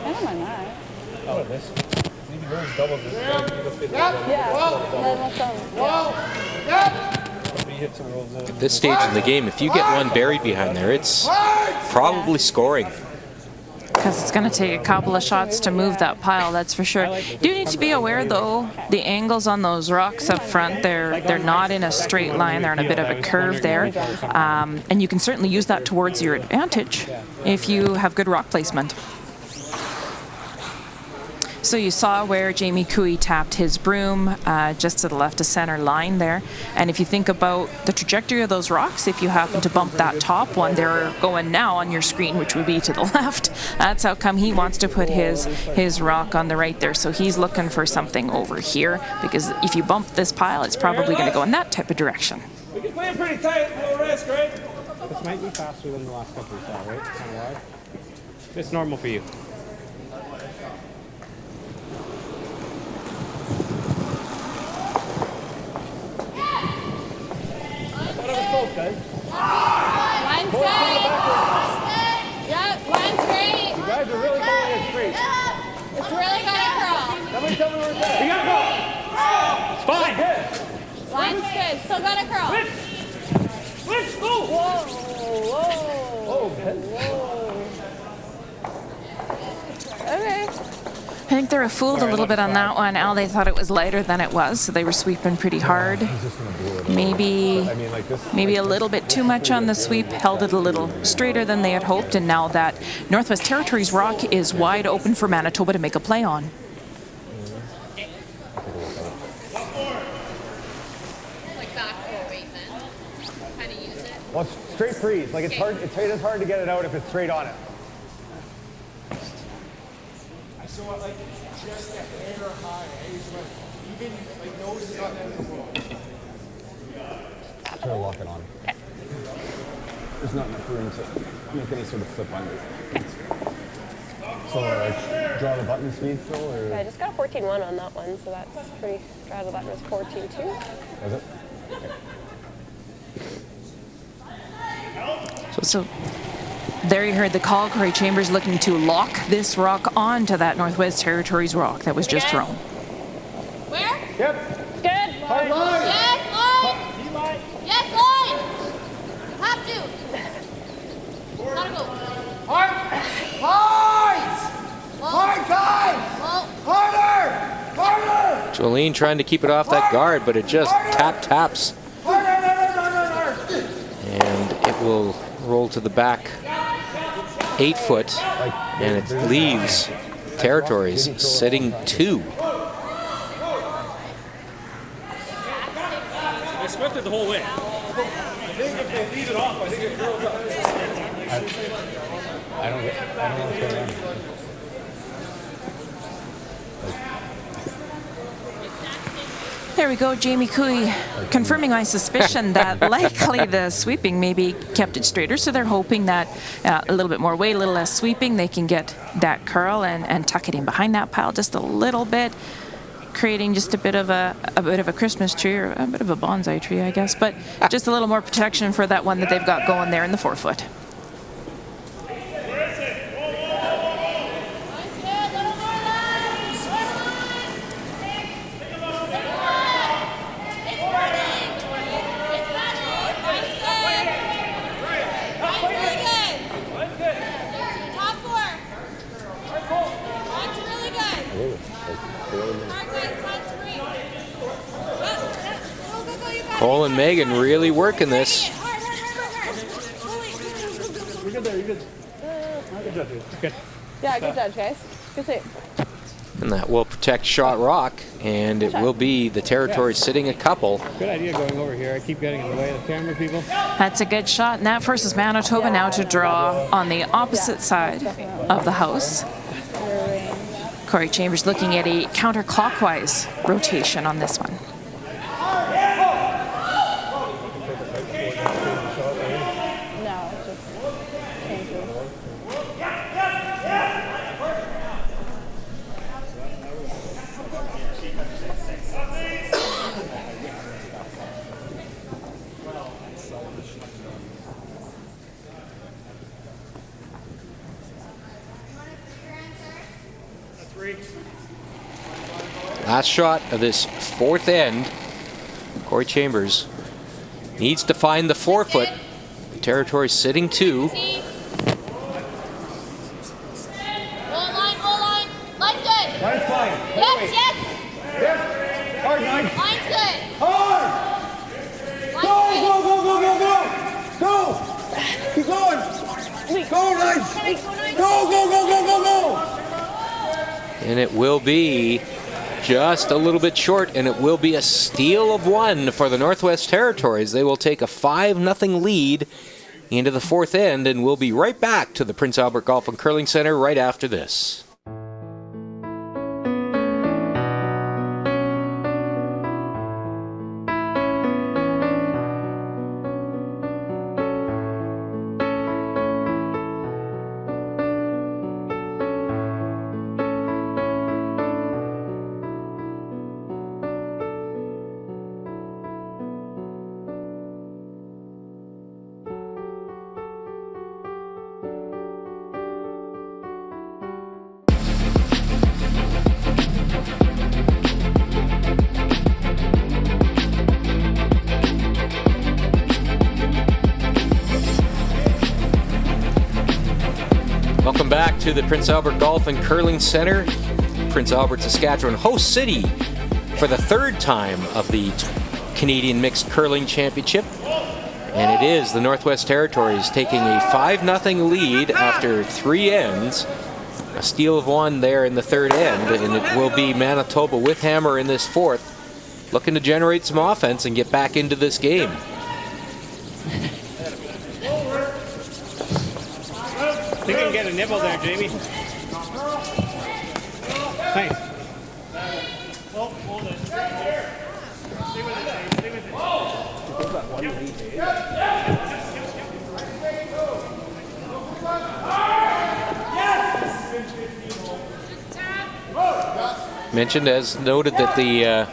I don't mind that. Oh, this. At this stage in the game, if you get one buried behind there, it's probably scoring. Because it's going to take a couple of shots to move that pile, that's for sure. You do need to be aware, though, the angles on those rocks up front, they're not in a straight line. They're in a bit of a curve there. And you can certainly use that towards your advantage if you have good rock placement. So you saw where Jamie Cooey tapped his broom just to the left of center line there. And if you think about the trajectory of those rocks, if you happen to bump that top one, they're going now on your screen, which would be to the left. That's how come he wants to put his rock on the right there. So he's looking for something over here, because if you bump this pile, it's probably going to go in that type of direction. We can play it pretty tight, low risk, right? This might be faster than the last couple we saw, right? Kind of wide. It's normal for you. Guys. Line's straight. Yep, line's straight. You guys are really going in straight. It's really gonna curl. Somebody tell me where it's at. We gotta go. It's fine. Good. Line's good. Still gonna curl. Let's go. Whoa. Okay. I think they were fooled a little bit on that one, Al. They thought it was lighter than it was, so they were sweeping pretty hard. Maybe a little bit too much on the sweep, held it a little straighter than they had hoped, and now that Northwest Territories rock is wide open for Manitoba to make a play on. Like back forward, then. Kind of use it. Well, it's straight freeze. Like it's hard. It is hard to get it out if it's straight on it. So like just a hair high, even like nose is not in the roll. Try to lock it on. Okay. There's not enough room to make any sort of flip under. So, draw the button speed still, or? Yeah, I just got a 14.1 on that one, so that's pretty. Draw the button was 14.2. Was it? Okay. So there you heard the call. Corey Chambers looking to lock this rock onto that Northwest Territories rock that was just thrown. Where? Yep. It's good. Hard line. Yes, line. Yes, line. Have to. Gotta go. Hard! Hard! Hard time! Harder! Harder! Jolene trying to keep it off that guard, but it just taps. And it will roll to the back 8 foot, and it leaves Territories sitting 2. I swifted the whole way. I think if they leave it off, I think it curls up. I don't know what's going on. There we go, Jamie Cooey confirming my suspicion that likely the sweeping maybe kept it straighter, so they're hoping that a little bit more weight, a little less sweeping, they can get that curl and tuck it in behind that pile just a little bit, creating just a bit of a Christmas tree, or a bit of a bonsai tree, I guess, but just a little more protection for that one that they've got going there in the 4 foot. Cole and Megan really working this. You're good there, you're good. Good job, dude. Good. Yeah, good judge, guys. Good save. And that will protect shot rock, and it will be the Territory sitting a couple. Good idea going over here. I keep getting in the way of the camera people. That's a good shot, and that forces Manitoba now to draw on the opposite side of the house. Corey Chambers looking at a counterclockwise rotation on this one. No, it's just thank you. Last shot of this 4th end. Corey Chambers needs to find the 4 foot. The Territory sitting 2. Goal line. Line's good. Line's fine. Yes, yes. Yes. Hard line. Line's good. Hard! Line's Go, go, go, go, go, go! Go! Keep going! Go, line! Go, go, go, go, go, go! And it will be just a little bit short, and it will be a steal of 1 for the Northwest Territories. They will take a 5-0 lead into the 4th end, and we'll be right back to the Prince Albert Golf and Curling Center right after this. Welcome back to the Prince Albert Golf and Curling Center. Prince Albert, Saskatchewan, host city for the 3rd time of the Canadian Mixed Curling Championship. And it is the Northwest Territories taking a 5-0 lead after 3 ends. A steal of 1 there in the 3rd end, and it will be Manitoba with hammer in this 4th, looking to generate some offense and get back into this game. I think you can get a nibble there, Jamie. Nice. Mentioned as noted that the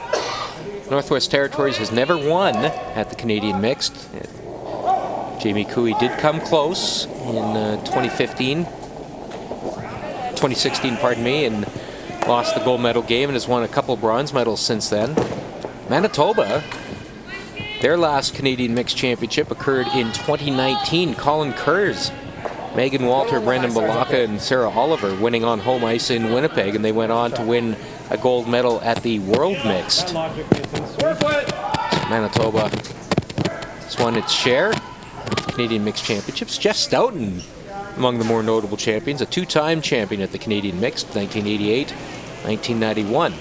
Northwest Territories has never won at the Canadian Mixed. Jamie Cooey did come close in 2016, pardon me, and lost the gold medal game and has won a couple bronze medals since then. Manitoba, their last Canadian Mixed Championship occurred in 2019. Colin Kurz, Megan Walter, Brendan Balaka, and Sarah Oliver winning on home ice in Winnipeg, and they went on to win a gold medal at the World Mixed. Manitoba has won its share of Canadian Mixed Championships. Jeff Stoughton among the more notable champions, a two-time champion at the Canadian Mixed, 1988, 1991.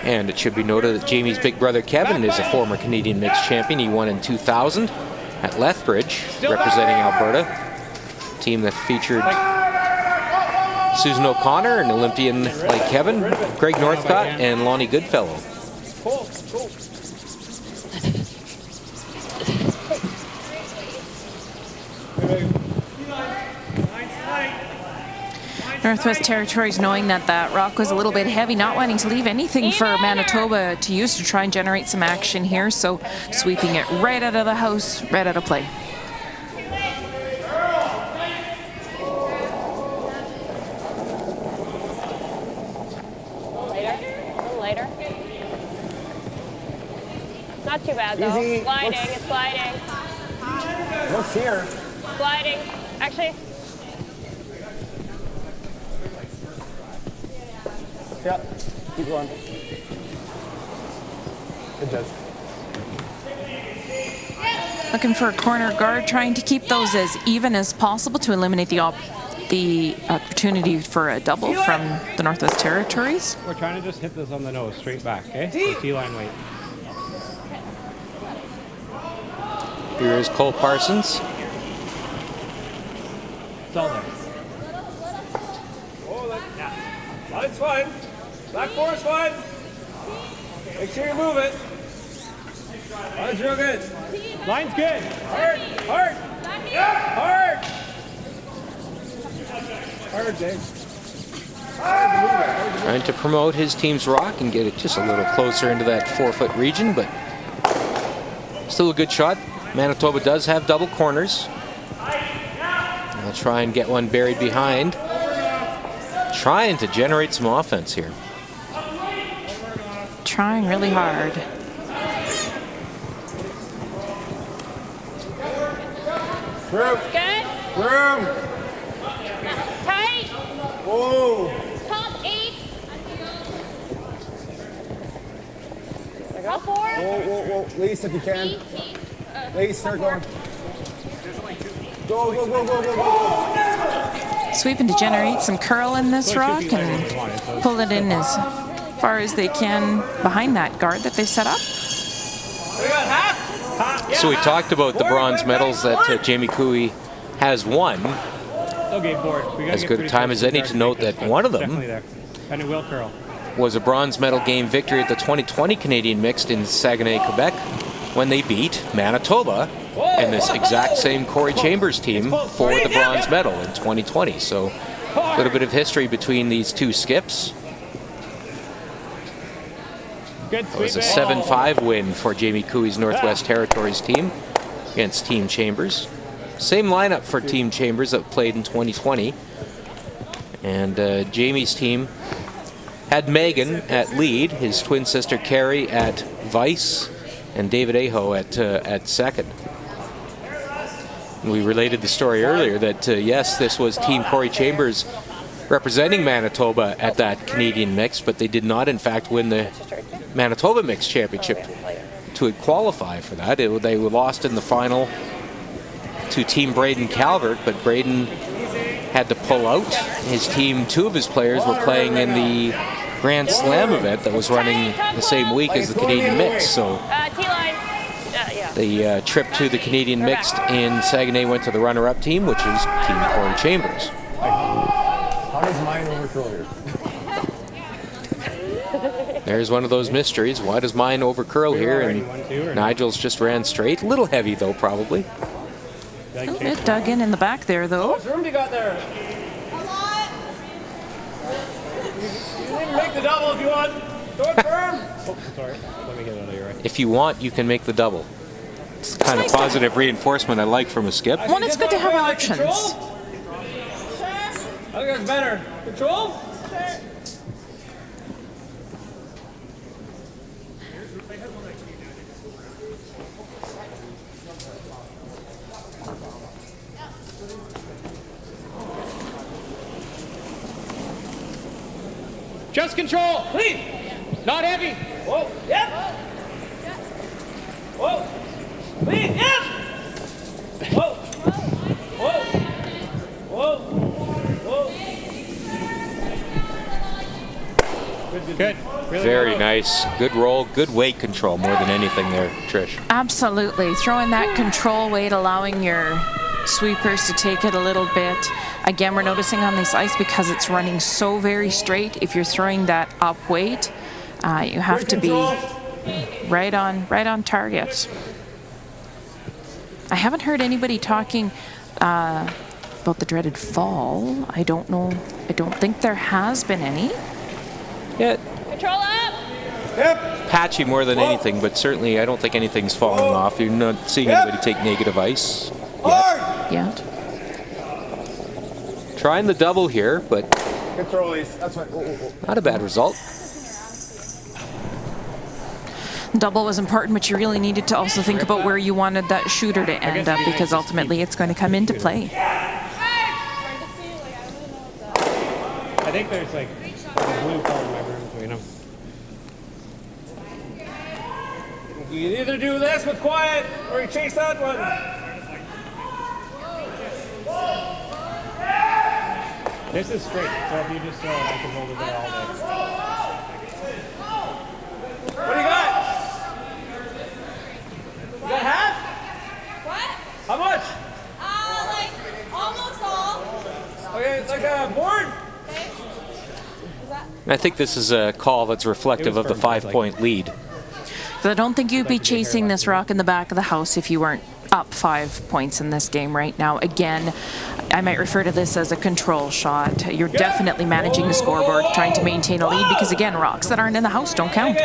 And it should be noted that Jamie's big brother Kevin is a former Canadian Mixed champion. He won in 2000 at Lethbridge, representing Alberta. A team that featured Susan O'Connor, an Olympian like Kevin, Greg Northcott, and Lonnie Goodfellow. Northwest Territories, knowing that that rock was a little bit heavy, not wanting to leave anything for Manitoba to use to try and generate some action here, so sweeping it right out of the house, right out of play. Later. Not too bad though. Easy. Sliding, it's sliding. Looks here. Sliding. Actually. Yeah, keep going. Good job. Looking for a corner guard, trying to keep those as even as possible to eliminate the opportunity for a double from the Northwest Territories. We're trying to just hit this on the nose, straight back, okay? T-line weight. Here is Cole Parsons. It's all there. Oh, yeah. Line's fine. Back four is fine. Make sure you move it. Line's real good. Line's good. Hard, hard. Yeah, hard. Hard, Dave. Trying to promote his team's rock and get it just a little closer into that 4-foot region, but still a good shot. Manitoba does have double corners. They'll try and get one buried behind. Trying to generate some offense here. Trying really hard. Room. Good. Room. Tight. Whoa. Top 8. Go 4. Whoa. Lise, if you can. Lise, start going. Go. Sweeping to generate some curl in this rock and pull it in as far as they can behind that guard that they set up. So we talked about the bronze medals that Jamie Cooey has won. Okay, board. As good a time as any to note that one of them and it will curl. was a bronze medal game victory at the 2020 Canadian Mixed in Saguenay, Quebec, when they beat Manitoba and this exact same Corey Chambers team for the bronze medal in 2020. So a little bit of history between these two skips. It was a 7-5 win for Jamie Cooey's Northwest Territories team against Team Chambers. Same lineup for Team Chambers that played in 2020. And Jamie's team had Megan at lead, his twin sister Carrie at vice, and David Aho at second. And we related the story earlier that yes, this was Team Corey Chambers representing Manitoba at that Canadian Mix, but they did not in fact win the Manitoba Mixed Championship to qualify for that. They were lost in the final to Team Braden Calvert, but Braden had to pull out. His team, 2 of his players were playing in the Grand Slam event that was running the same week as the Canadian Mix. So the trip to the Canadian Mixed in Saguenay went to the runner-up team, which is Team Corey Chambers. How does mine overthrow yours? There's one of those mysteries. Why does mine overcurl here? And Nigel's just ran straight. A little heavy, though, probably. A little bit dug in the back there, though. How much room do you got there? You can even make the double if you want. Go it firm. Oh, sorry. Let me get it out of your way. If you want, you can make the double. It's the kind of positive reinforcement I like from a skip. Well, it's good to have options. I think that's better. Control? Just control. Clean. Not heavy. Whoa. Yep. Whoa. Clean. Yep. Whoa. Whoa. Whoa. Whoa. Good. Really Very well. nice. Good roll, good weight control more than anything there, Trish. Absolutely. Throwing that control weight, allowing your sweepers to take it a little bit. Again, we're noticing on this ice because it's running so very straight, if you're throwing that up weight, you have to be right on target. I haven't heard anybody talking about the dreaded fall. I don't know. I don't think there has been any. Yeah. Control up. Yep. Patchy more than anything, but certainly I don't think anything's falling off. You're not seeing anybody take negative ice Yet. Trying the double here, but Control these. That's right. not a bad result. Double was important, but you really needed to also think about where you wanted that shooter to end up, because ultimately it's going to come into play. I think there's like a blue card in my room between them. You either do this with quiet or you chase that one. This is straight, so if you just throw it, I can hold it there all day. What do you got? You got half? What? How much? Like almost all. Okay, it's like a board. I think this is a call that's reflective of the 5-point lead. So I don't think you'd be chasing this rock in the back of the house if you weren't up 5 points in this game right now. Again, I might refer to this as a control shot. You're definitely managing the scoreboard, trying to maintain a lead, because again, rocks that aren't in the house don't count.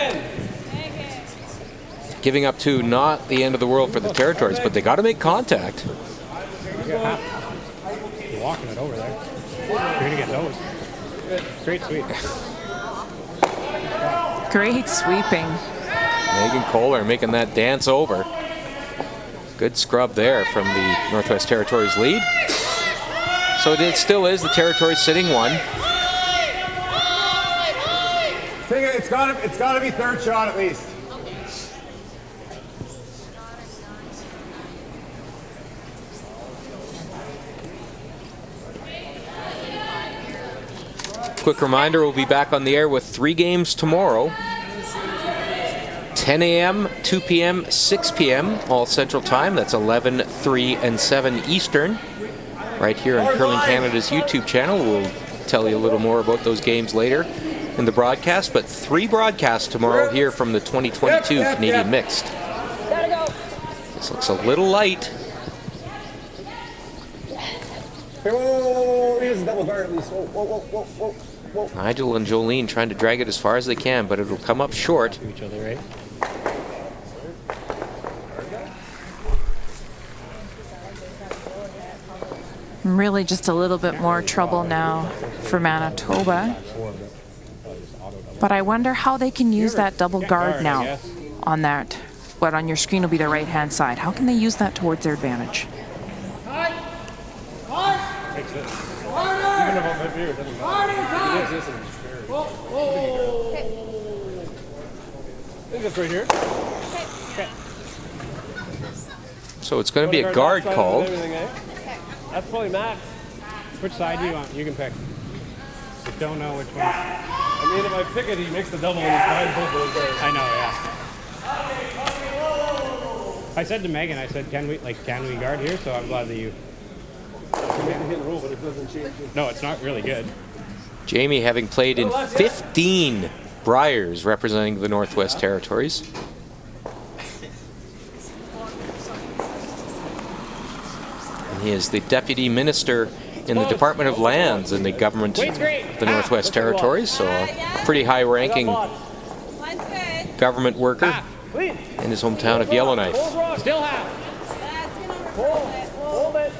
Giving up two, not the end of the world for the Territories, but they got to make contact. You're walking it over there. You're going to get those. Straight sweep. Great sweeping. Megan Kohler making that dance over. Good scrub there from the Northwest Territories lead. So it still is the Territories sitting one. It's got to be third shot at least. Quick reminder, we'll be back on the air with 3 games tomorrow. 10 a.m., 2 p.m., 6 p.m., all Central Time. That's 11, 3, and 7 Eastern. Right here on Curling Canada's YouTube channel. We'll tell you a little more about those games later in the broadcast. But 3 broadcasts tomorrow here from the 2022 Canadian Mixed. Gotta go. This looks a little light. Hey, whoa. Here's a double guard at least. Whoa. Nigel and Jolene trying to drag it as far as they can, but it'll come up short. To each other, right? Really just a little bit more trouble now for Manitoba. But I wonder how they can use that double guard now on that. What on your screen will be the right-hand side. How can they use that towards their advantage? Takes this. Even if I'm here, it doesn't matter. He lives this in his chair. I think that's right here. Okay. So it's going to be a guard called. That's probably max. Which side do you want? You can pick. Just don't know which one. I mean, if I pick it, he makes the double and he's behind both of those guys. I know, yeah. I said to Megan, I said, can we guard here? So I'm glad that you. Hit rule, but it doesn't change. No, it's not really good. Jamie having played in 15 Briers representing the Northwest Territories. And he is the Deputy Minister in the Department of Lands in the government of the Northwest Territories, so a pretty high-ranking government worker in his hometown of Yellowknife. Still half. Hold it.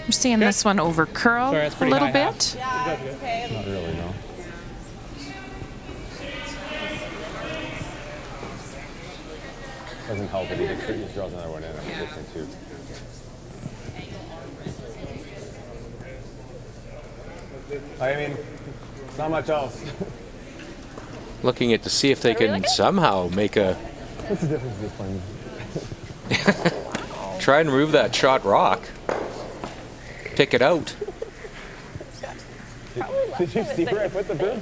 We're seeing this one over curl Sorry, that's a pretty little high bit. Not really, no. Doesn't help if he just draws another one in. I'm fixing two. I mean, it's not much else. Looking at to see if they can somehow make a What's the difference in this playing? try and remove that shot rock. Pick it out. Did you see where I put the boom?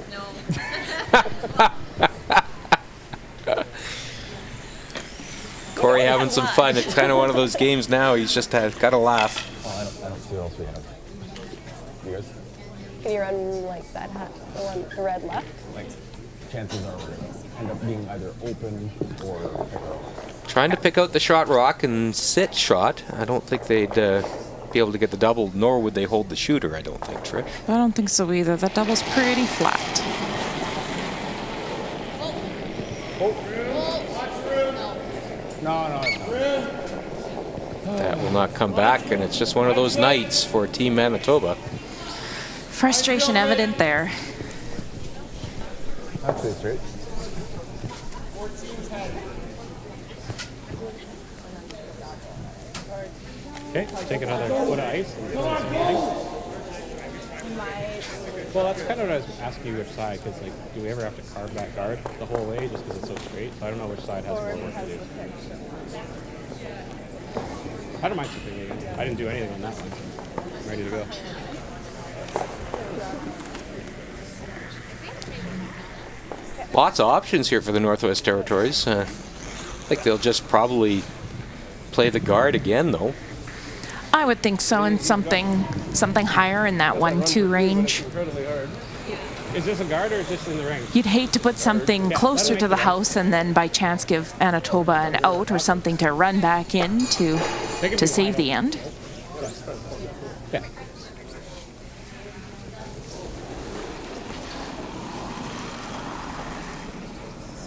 Corey having some fun. It's kind of one of those games now. He's just got to laugh. Oh, I don't see what else we have. You guys? Can you run like that, the one, the red left? Like, chances are we're going to end up being either open or pick up. Trying to pick out the shot rock and sit shot. I don't think they'd be able to get the double, nor would they hold the shooter, I don't think, Trish. I don't think so either. That double's pretty flat. No, it's not. That will not come back, and it's just one of those nights for Team Manitoba. Frustration evident there. That's it, straight. Okay, take another foot of ice. And throw in some ice. Well, that's kind of what I was asking you which side, because like, do we ever have to carve that guard the whole way just because it's so straight? So I don't know which side has more work to do. I don't mind chipping it again. I didn't do anything on that one. I'm ready to go. Lots of options here for the Northwest Territories. I think they'll just probably play the guard again, though. I would think so, and something higher in that 1-2 range. Incredibly hard. Is this a guard or is this in the ring? You'd hate to put something closer to the house and then by chance give Manitoba an out or something to run back in to save the end. Yeah.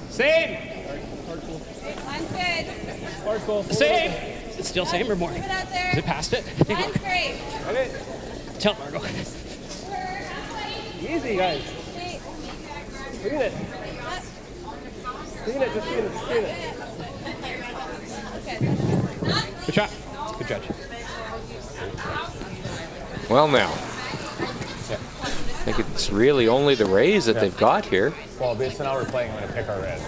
Same. Line's good. Same. Is it still same or more? Put it out there. Is it past it? Line's great. Okay. Tell Margo. Easy, guys. Look at it. Look at it. Just clean it. Just clean it. Good shot. Good judge. Well, now, I think it's really only the Rays that they've got here. Well, based on how we're playing, I'm going to pick our red.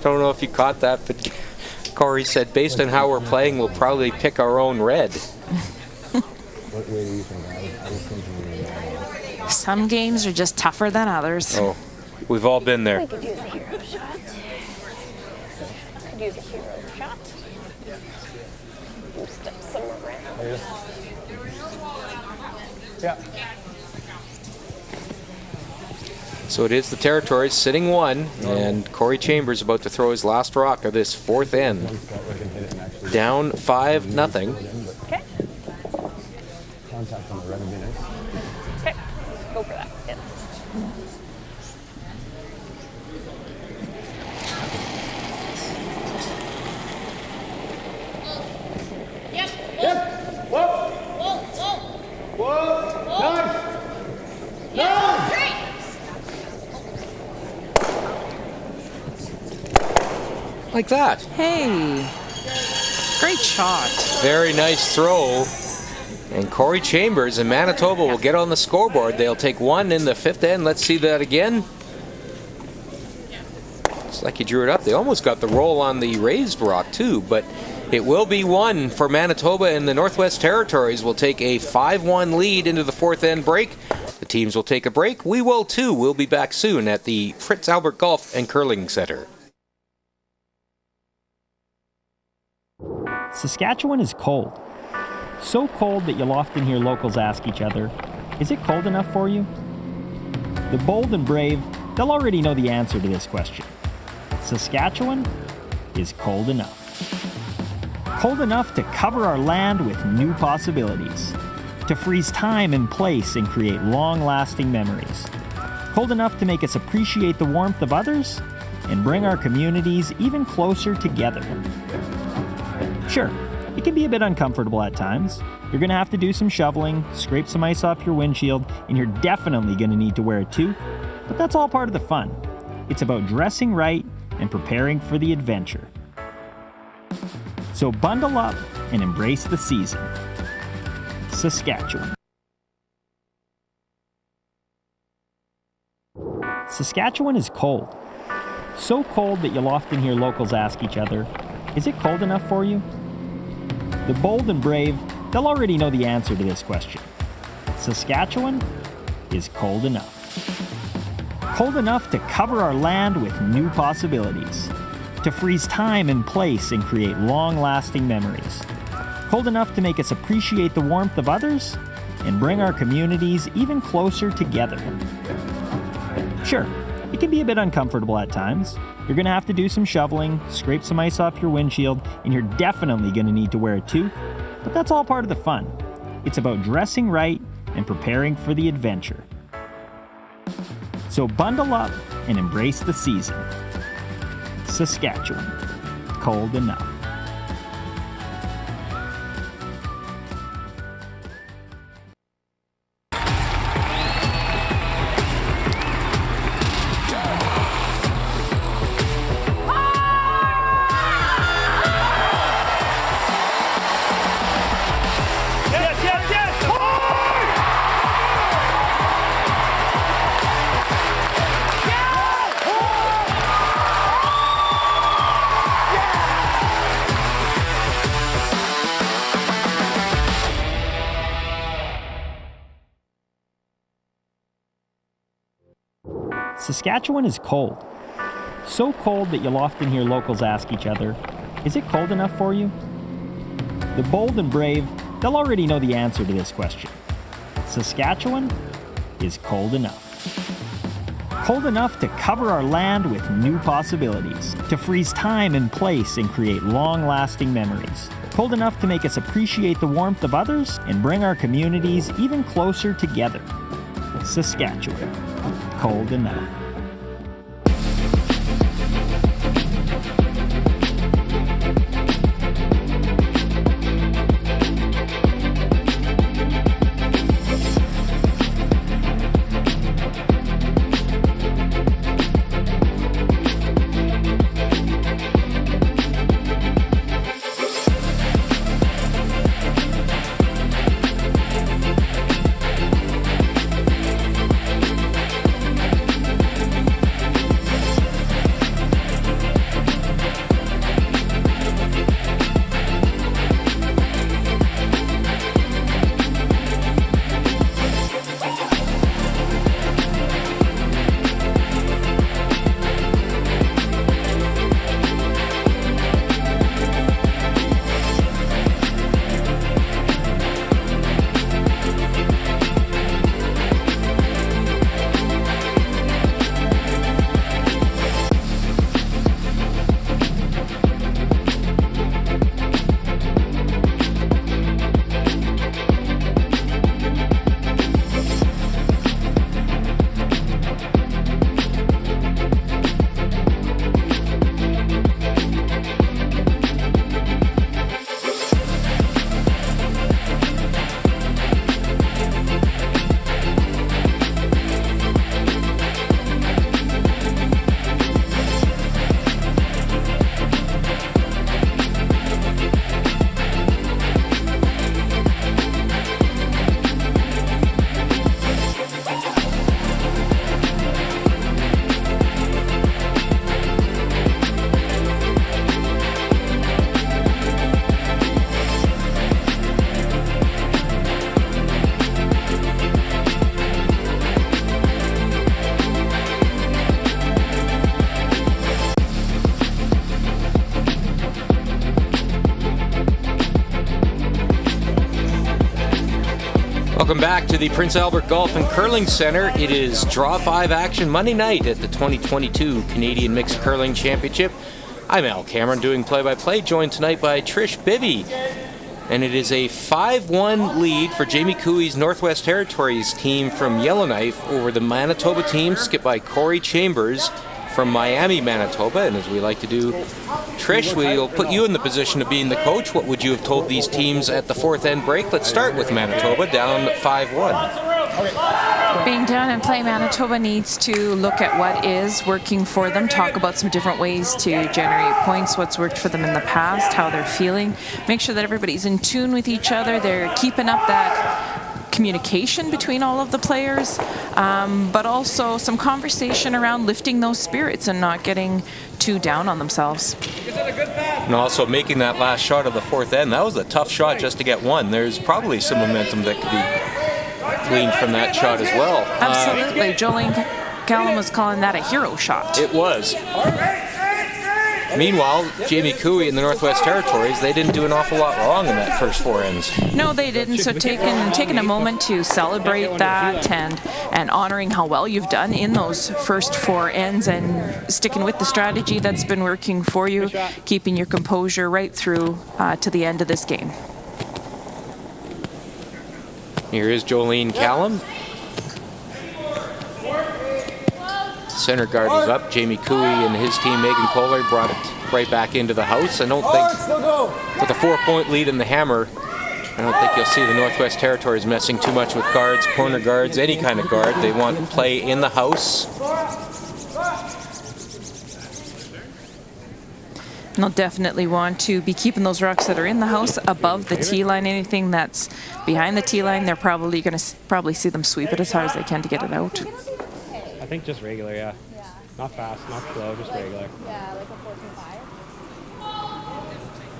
Don't know if you caught that, but Corey said, based on how we're playing, we'll probably pick our own red. What way do you think? I was thinking Some games are just tougher than others. Oh, we've all been there. We could use a hero shot. Could use a hero shot. Step some around. Yeah. So it is the Territories sitting one, and Corey Chambers about to throw his last rock of this fourth end. Down 5-0. Okay. Contact on the red would be nice. Okay. Go for that. Yeah. Like that. Hey, great shot. Very nice throw. And Corey Chambers and Manitoba will get on the scoreboard. They'll take one in the fifth end. Let's see that again. It's like he drew it up. They almost got the roll on the raised rock too, but it will be one for Manitoba, and the Northwest Territories will take a 5-1 lead into the fourth end break. The teams will take a break. We will too. We'll be back soon at the Prince Albert Golf and Curling Center. Saskatchewan is cold. So cold that you'll often hear locals ask each other, is it cold enough for you? The bold and brave, they'll already know the answer to this question. Saskatchewan is cold enough. Cold enough to cover our land with new possibilities, to freeze time and place and create long-lasting memories. Cold enough to make us appreciate the warmth of others and bring our communities even closer together. Sure, it can be a bit uncomfortable at times. You're going to have to do some shoveling, scrape some ice off your windshield, and you're definitely going to need to wear a toque. But that's all part of the fun. It's about dressing right and preparing for the adventure. So bundle up and embrace the season. Saskatchewan. Saskatchewan is cold. So cold that you'll often hear locals ask each other, is it cold enough for you? The bold and brave, they'll already know the answer to this question. Saskatchewan is cold enough. Cold enough to cover our land with new possibilities, to freeze time and place and create long-lasting memories. Cold enough to make us appreciate the warmth of others and bring our communities even closer together. Sure, it can be a bit uncomfortable at times. You're going to have to do some shoveling, scrape some ice off your windshield, and you're definitely going to need to wear a toque. But that's all part of the fun. It's about dressing right and preparing for the adventure. So bundle up and embrace the season. Saskatchewan, cold enough. Saskatchewan is cold. So cold that you'll often hear locals ask each other, is it cold enough for you? The bold and brave, they'll already know the answer to this question. Saskatchewan is cold enough. Cold enough to cover our land with new possibilities, to freeze time and place and create long-lasting memories. Cold enough to make us appreciate the warmth of others and bring our communities even closer together. Saskatchewan, cold enough. Welcome back to the Prince Albert Golf and Curling Center. It is Draw 5 action Monday night at the 2022 Canadian Mixed Curling Championship. I'm Al Cameron doing play-by-play, joined tonight by Trish Bibby. And it is a 5-1 lead for Jamie Cooey's Northwest Territories team from Yellowknife over the Manitoba team, skipped by Corey Chambers from Miami, Manitoba. And as we like to do, Trish, we'll put you in the position of being the coach. What would you have told these teams at the fourth end break? Let's start with Manitoba, down 5-1. Being down and play, Manitoba needs to look at what is working for them, talk about some different ways to generate points, what's worked for them in the past, how they're feeling. Make sure that everybody's in tune with each other. They're keeping up that communication between all of the players, but also some conversation around lifting those spirits and not getting too down on themselves. And also making that last shot of the fourth end. That was a tough shot just to get one. There's probably some momentum that could be gleaned from that shot as well. Absolutely. Jolene Callum was calling that a hero shot. It was. Meanwhile, Jamie Cooey in the Northwest Territories, they didn't do an awful lot wrong in that first four ends. No, they didn't. So taking a moment to celebrate that and honoring how well you've done in those first four ends and sticking with the strategy that's been working for you, keeping your composure right through to the end of this game. Here is Jolene Callum. Center guard was up. Jamie Cooey and his team, Megan Kohler, brought it right back into the house. I don't think, with a 4-point lead in the hammer, I don't think you'll see the Northwest Territories messing too much with guards, corner guards, any kind of guard. They want to play in the house. They'll definitely want to be keeping those rocks that are in the house above the tee line. Anything that's behind the tee line, they're probably going to see them sweep it as hard as they can to get it out. I think just regular, yeah. Not fast, not slow, just regular. Yeah, like a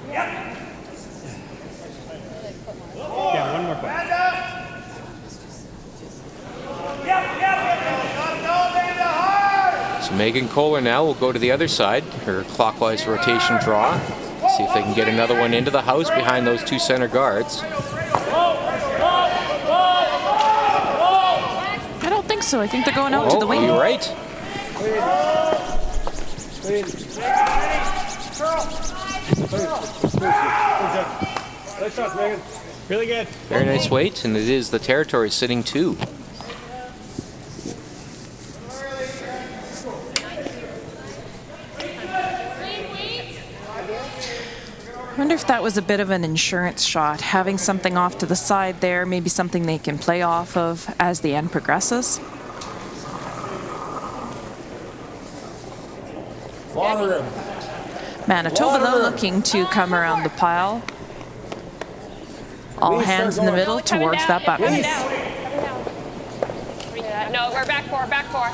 14-5. Yeah, one more foot. So Megan Kohler now will go to the other side, her clockwise rotation draw. See if they can get another one into the house behind those two center guards. I don't think so. I think they're going out to the wing. You're right. Nice shots, Megan. Really good. Very nice weight, and it is the Territory sitting two. I wonder if that was a bit of an insurance shot, having something off to the side there, maybe something they can play off of as the end progresses. Manitoba, though, looking to come around the pile. All hands in the middle towards that button. No, we're back four, back four.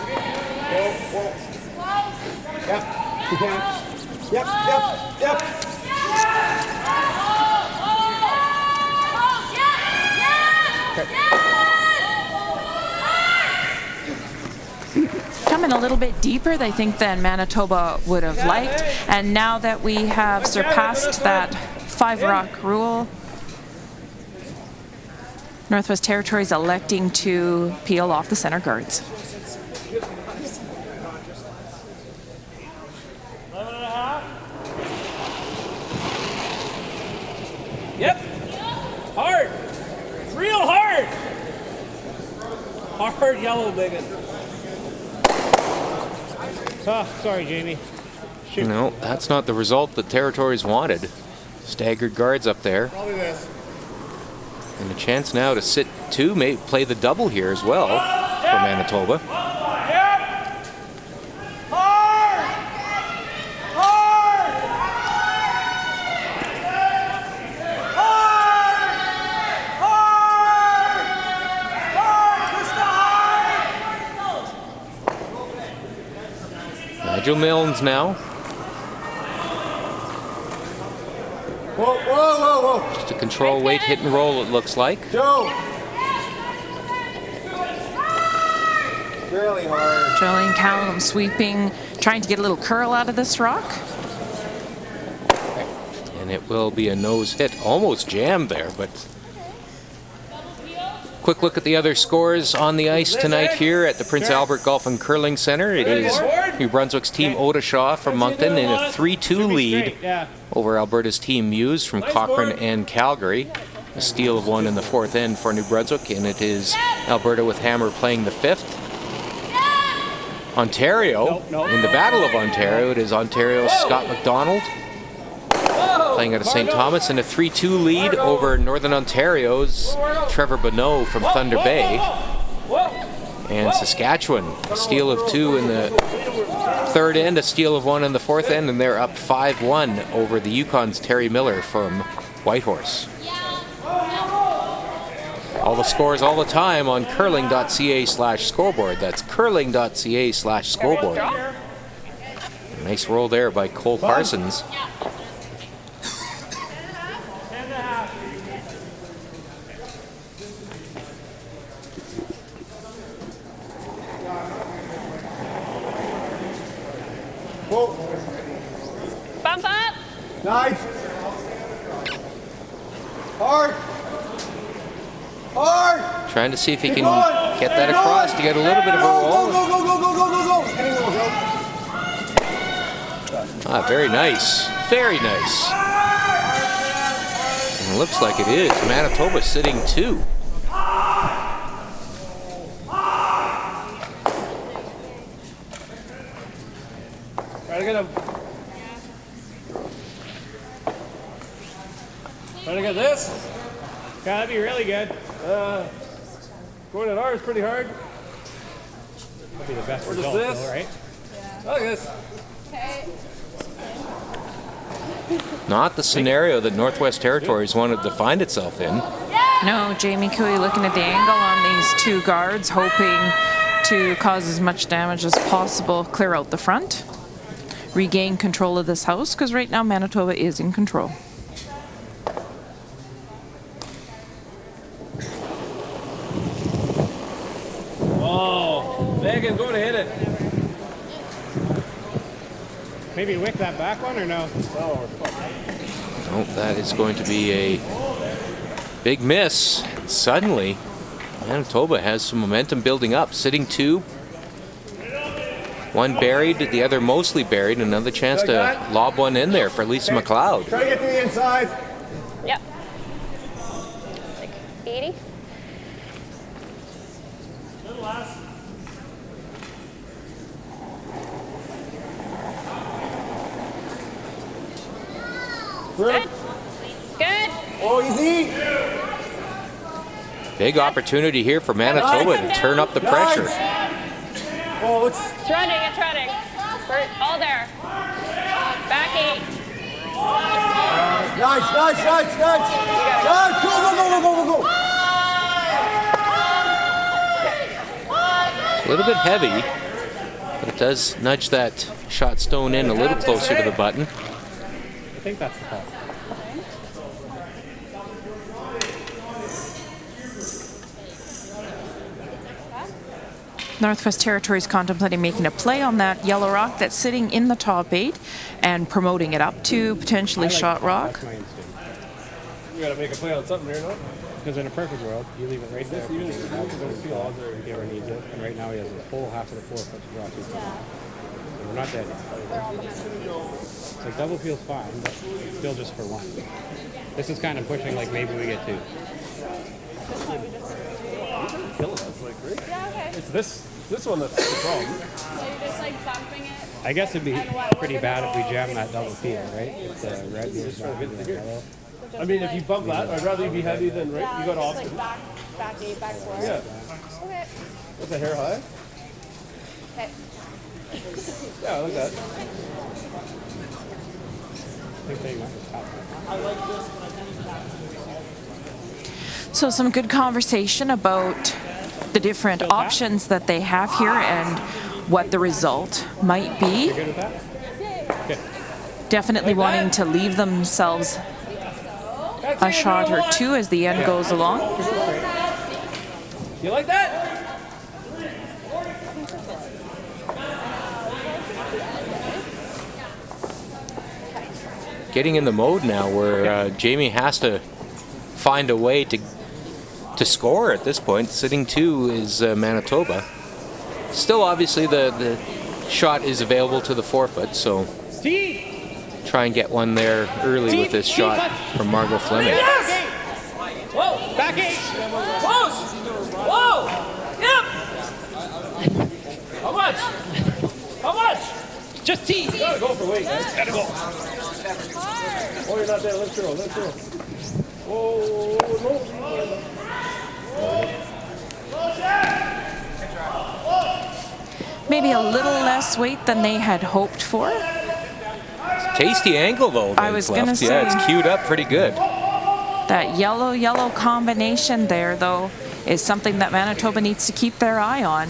Yep, you can. Yep, yep, yep. Coming a little bit deeper, I think, than Manitoba would have liked. And now that we have surpassed that 5-rock rule, Northwest Territories electing to peel off the center guards. Yep. Hard. Real hard. Hard yellow, Megan. Sorry, Jamie. Shoot. No, that's not the result the Territories wanted. Staggered guards up there. And a chance now to sit two, may play the double here as well for Manitoba. Nigel Milnes now. Whoa, whoa, whoa, whoa. Just a control weight hit and roll, it looks like. Joe. Really hard. Jolene Callum sweeping, trying to get a little curl out of this rock. And it will be a nose hit. Almost jammed there, but Quick look at the other scores on the ice tonight here at the Prince Albert Golf and Curling Center. It is New Brunswick's team Oda Shaw from Moncton in a 3-2 lead over Alberta's team Muse from Cochrane and Calgary. A steal of one in the fourth end for New Brunswick, and it is Alberta with Hammer playing the fifth. Ontario, in the Battle of Ontario, it is Ontario's Scott McDonald playing out of St. Thomas in a 3-2 lead over Northern Ontario's Trevor Bonneau from Thunder Bay. And Saskatchewan, a steal of two in the third end, a steal of one in the fourth end, and they're up 5-1 over the Yukon's Terry Miller from Whitehorse. All the scores all the time on curling.ca/scoreboard. That's curling.ca/scoreboard. Nice roll there by Cole Parsons. Bump up. Nice. Hard. Hard. Trying to see if he can get that across to get a little bit of a roll. Go, go, go, go, go, go, go. Ah, very nice. Very nice. And it looks like it is. Manitoba sitting two. Try to get him. Try to get this. Yeah, that'd be really good. Going at R is pretty hard. That'd be the best result, this? though, right? Look at this. Not the scenario that Northwest Territories wanted to find itself in. No, Jamie Cooey looking at the angle on these two guards, hoping to cause as much damage as possible, clear out the front, regain control of this house, because right now Manitoba is in control. Oh, Megan's going to hit it. Maybe wick that back one or no? Oh, Oh, that is going to be a big miss. And suddenly, Manitoba has some momentum building up. Sitting two. One buried, the other mostly buried. Another chance to lob one in there for Lisa McLeod. Try to get to the inside. Yep. Like 80. Good. Good. Oh, easy. Big opportunity here for Manitoba to turn up the pressure. Oh, let's. It's running, it's running. We're all there. Back 8. Nice, nice, nice, nice. Nice. Go, go, go, go, go, go, go. A little bit heavy, but it does nudge that shot stone in a little closer to the button. I think that's the call. Northwest Territories contemplating making a play on that yellow rock that's sitting in the top 8 and promoting it up to potentially shot rock. That's my instinct. You gotta make a play on something here, no? Because in a perfect world, you leave it right there. You feel if he ever needs it. And right now he has a whole half of the 4 foot to draw to. And we're not dead yet. It's like double feels fine, but still just for one. This is kind of pushing like maybe we get 2. Killing us like great. Yeah, okay. It's this one that's the problem. So you're just like bumping it. I guess it'd be pretty bad if we jam that double field, right? If the red was not good to yellow. I mean, if you bump that, I'd rather you be heavy than right. Yeah, You got just off. like back 8, back 4. Yeah. Okay. What's the hair high? Okay. Yeah, I like that. I think they might have stopped. So some good conversation about the different options that they have here and what the result might be. Good with that? Okay. Definitely wanting to leave themselves a shot or two as the end goes along. You like that? Getting in the mode now where Jamie has to find a way to to score at this point. Sitting 2 is Manitoba. Still, obviously, the shot is available to the 4-foot, so try and get one there early with this shot from Margot Fleming. Whoa, back 8. Close. Whoa. Yep. How much? How much? Just T. You gotta go for weight. Gotta go. Oh, you're not there. Let's throw. Let's throw. Whoa, Maybe a little less weight than they had hoped for. Tasty angle, though. I was going to say. Yeah, it's queued up pretty good. That yellow combination there, though, is something that Manitoba needs to keep their eye on.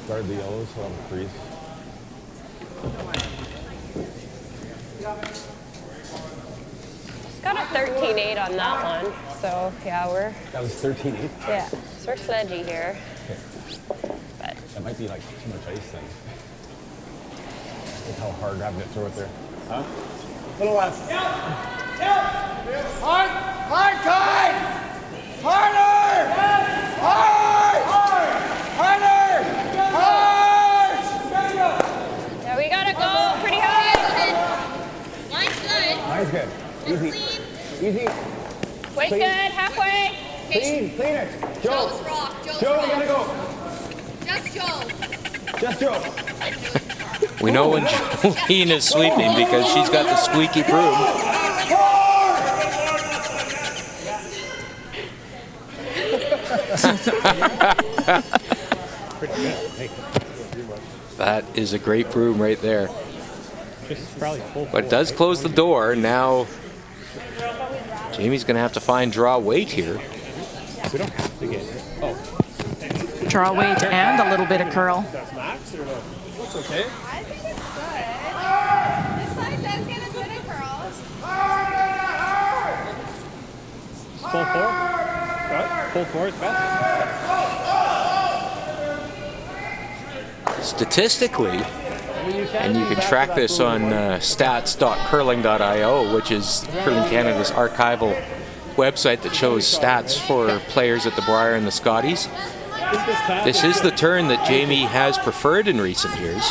Guard the yellows so I don't freeze. Got a 13-8 on that one. So, yeah, That was 13-8? Yeah, so we're sledgy here. Okay. But That might be like too much ice then. Look how hard having it throw it there. Huh? little less. Hard, hard, Kai! Harder! Hard! Harder! Hard! yeah, we gotta go pretty high. Line's good. Mine's good. Easy. Easy. Weight Clean. good, halfway. Clean it. Joe. Joe's rock. Joe's Joe, rock. you gotta go. Just Joe. Just Joe. We know when Jolene is sweeping because she's got the squeaky broom. That is a great broom right there. But it does close the door. Now Jamie's going to have to find draw weight here. We don't have to get it. Oh. Draw weight and a little bit of curl. That's max or no? That's okay. I think it's good. This side does get a bit of curls. Full 4? What? Full 4 is best. Statistically, and you can track this on stats.curling.io, which is Curling Canada's archival website that shows stats for players at the Brier and the Scotties. This is the turn that Jamie has preferred in recent years,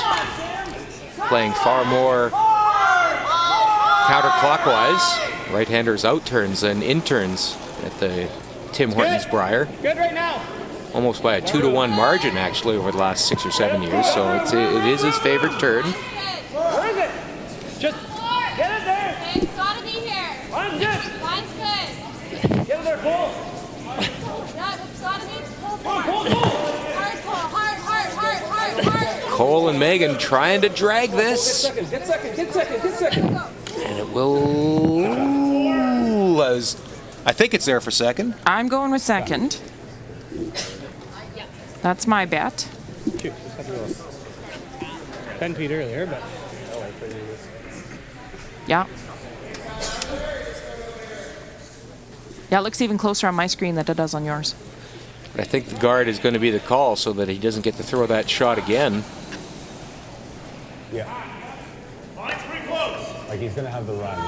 playing far more counterclockwise, right-handers out turns than in turns at the Tim Hortons Brier. Good right now. Almost by a 2-to-1 margin, actually, over the last 6 or 7 years. So it is his favorite turn. Where is it? Just get it there. Okay, it's gotta be here. Line's good. Line's good. Get it there, pull. Yeah, it's gotta be pull. Pull. Hard pull. Hard. Cole and Megan trying to drag this. Get second. And it will... I think it's there for second. I'm going with second. That's my bet. Shoot, just had to go 10 feet earlier, but Yeah. Yeah, it looks even closer on my screen than it does on yours. But I think the guard is going to be the call so that he doesn't get to throw that shot again. Yeah. Like he's gonna have the run.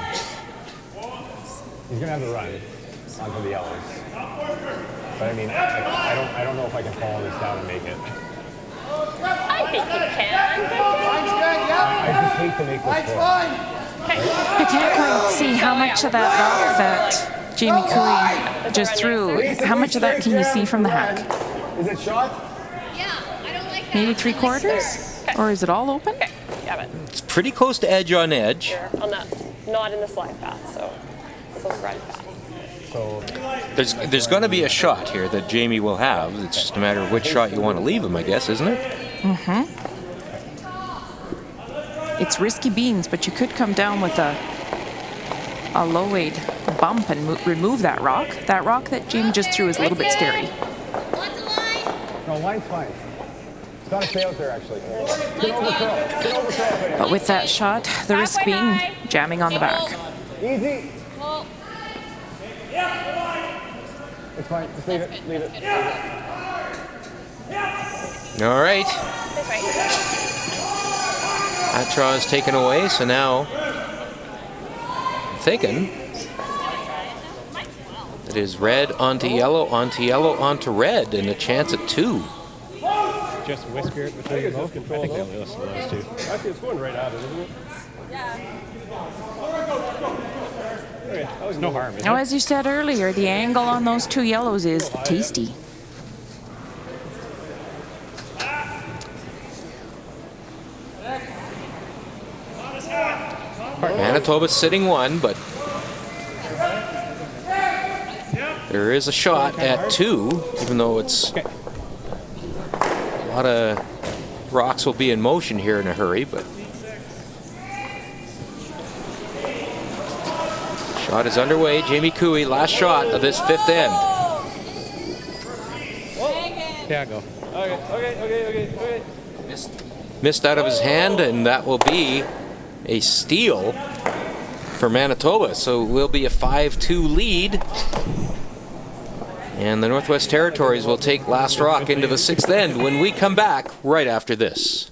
He's gonna have the run onto the yellows. But I mean, I don't know if I can follow this down and make it. I think you can. Line's good, yeah. I just hate to make this Line's score. fine. I can't quite see how much of that rock that Jamie Cooey just threw, how much of that can you see from the hack? Is it shot? Yeah, I don't like that. Maybe 3/4? Or is it all open? Okay, yeah, but It's pretty close to edge on edge. you're on that, not in the slide path, so right back. So There's going to be a shot here that Jamie will have. It's just a matter of which shot you want to leave him, I guess, isn't it? Mm-hmm. It's risky beans, but you could come down with a low weight bump and remove that rock. That rock that Jamie just threw is a little bit scary. What's the line? no, line's fine. It's gotta stay out there actually. Get over curl. But with that shot, the risk being jamming on the back. Easy. Well, It's fine. Just leave it. All right. That's right. That draw is taken away, so now I'm thinking that It is red onto yellow, onto red, and a chance at 2. Just whisker it between them both. I think they'll listen to those two. I think it's going right at it, isn't it? Yeah. Okay, that was no harm. Now, as you said earlier, the angle on those 2 yellows is tasty. Manitoba sitting 1, but there is a shot at 2, even though it's a lot of rocks will be in motion here in a hurry, but shot is underway. Jamie Cooey, last shot of this 5th end. Yeah, go. Okay. Missed out of his hand, and that will be a steal for Manitoba. So it will be a 5-2 lead. And the Northwest Territories will take last rock into the 6th end when we come back right after this.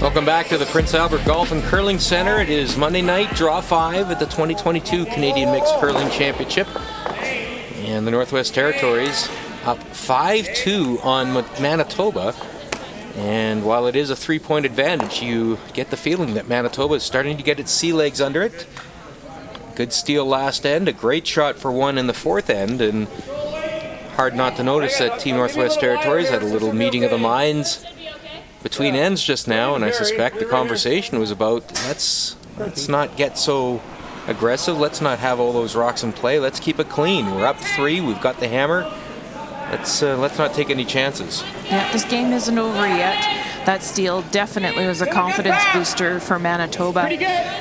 Welcome back to the Prince Albert Golf and Curling Center. It is Monday night, draw 5 at the 2022 Canadian Mixed Curling Championship. And the Northwest Territories up 5-2 on Manitoba. And while it is a 3-point advantage, you get the feeling that Manitoba is starting to get its sea legs under it. Good steal last end, a great shot for 1 in the 4th end, and hard not to notice that Team Northwest Territories had a little meeting of the minds between ends just now, and I suspect the conversation was about let's not get so aggressive, let's not have all those rocks in play, let's keep it clean. We're up 3, we've got the hammer. Let's not take any chances. Yeah, this game isn't over yet. That steal definitely was a confidence booster for Manitoba.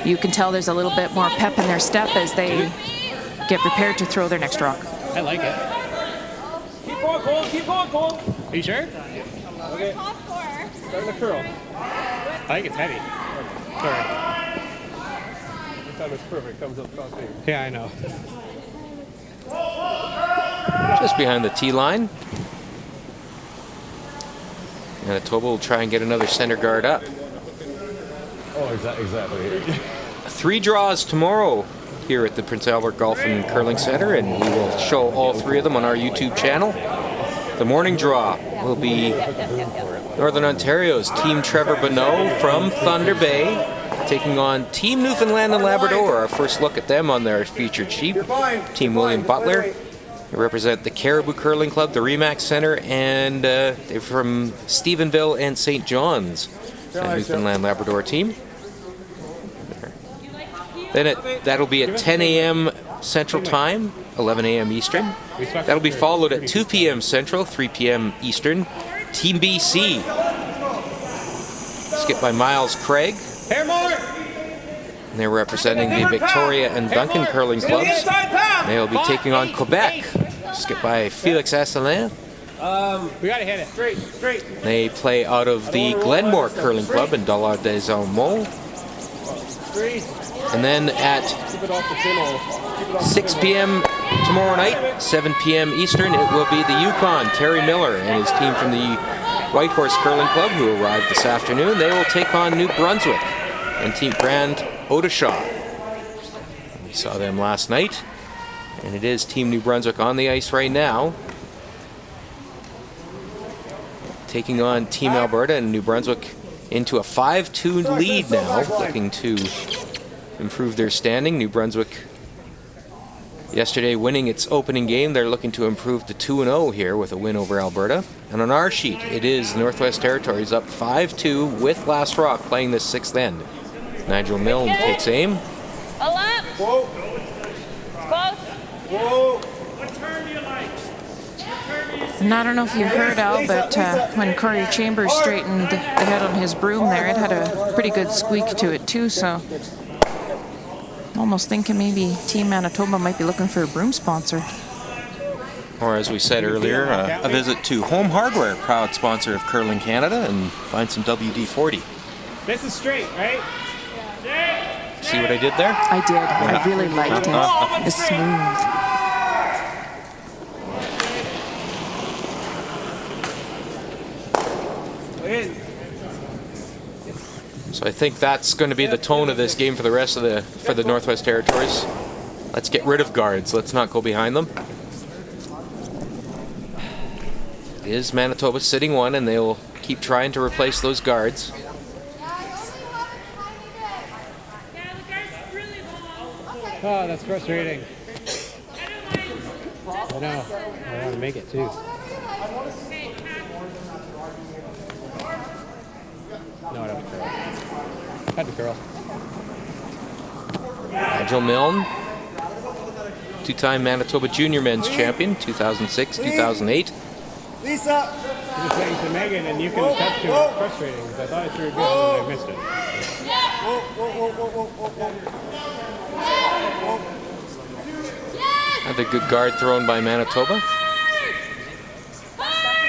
You can tell there's a little bit more pep in their step as they get prepared to throw their next rock. I like it. Keep going, Cole. Keep going, Cole. Are you sure? Okay. Start the curl. I think it's heavy. Sorry. Every time it's perfect, comes up crossing. Yeah, I know. Just behind the tee line. Manitoba will try and get another center guard up. Oh, exactly. 3 draws tomorrow here at the Prince Albert Golf and Curling Center, and we will show all 3 of them on our YouTube channel. The morning draw will be Northern Ontario's Team Trevor Bonneau from Thunder Bay taking on Team Newfoundland and Labrador. Our first look at them on their featured sheet. Team William Butler. They represent the Caribou Curling Club, the Remax Center, and they're from Stephenville and St. John's, that Newfoundland Labrador team. Then that'll be at 10 a.m. Central Time, 11 a.m. Eastern. That'll be followed at 2 p.m. Central, 3 p.m. Eastern. Team BC, skipped by Miles Craig. And they're representing the Victoria and Duncan Curling Clubs. They'll be taking on Quebec, skipped by Felix Asselin. We gotta hit it. Straight. They play out of the Glenmore Curling Club in Dollard des Ormeaux. And then at 6 p.m. tomorrow night, 7 p.m. Eastern, it will be the Yukon, Terry Miller and his team from the Whitehorse Curling Club, who arrived this afternoon. They will take on New Brunswick and Team Brand Odishaw. We saw them last night, and it is Team New Brunswick on the ice right now, taking on Team Alberta, and New Brunswick into a 5-2 lead now, looking to improve their standing. New Brunswick yesterday winning its opening game. They're looking to improve to 2-0 here with a win over Alberta. And on our sheet, it is Northwest Territories up 5-2 with Last Rock playing this 6th end. Nigel Milne takes aim. A lap. Whoa. Close. Whoa. And I don't know if you heard, Al, but when Corey Chambers straightened the head on his broom there, it had a pretty good squeak to it too, so I'm almost thinking maybe Team Manitoba might be looking for a broom sponsor. Or as we said earlier, a visit to Home Hardware, proud sponsor of Curling Canada, and find some WD-40. This is straight, right? See what I did there? I did. I really liked it. It's smooth. So I think that's going to be the tone of this game for the rest of the Northwest Territories. Let's get rid of guards. Let's not go behind them. It is Manitoba sitting one, and they'll keep trying to replace those guards. Oh, that's frustrating. I know. I want to make it too. No, I don't curl. Had to curl. Nigel Milne, two-time Manitoba Junior Men's Champion, 2006, 2008. Lisa. I'm just waiting for Megan, and you can touch to it. It's frustrating because I thought it threw good and I missed it. Another good guard thrown by Manitoba.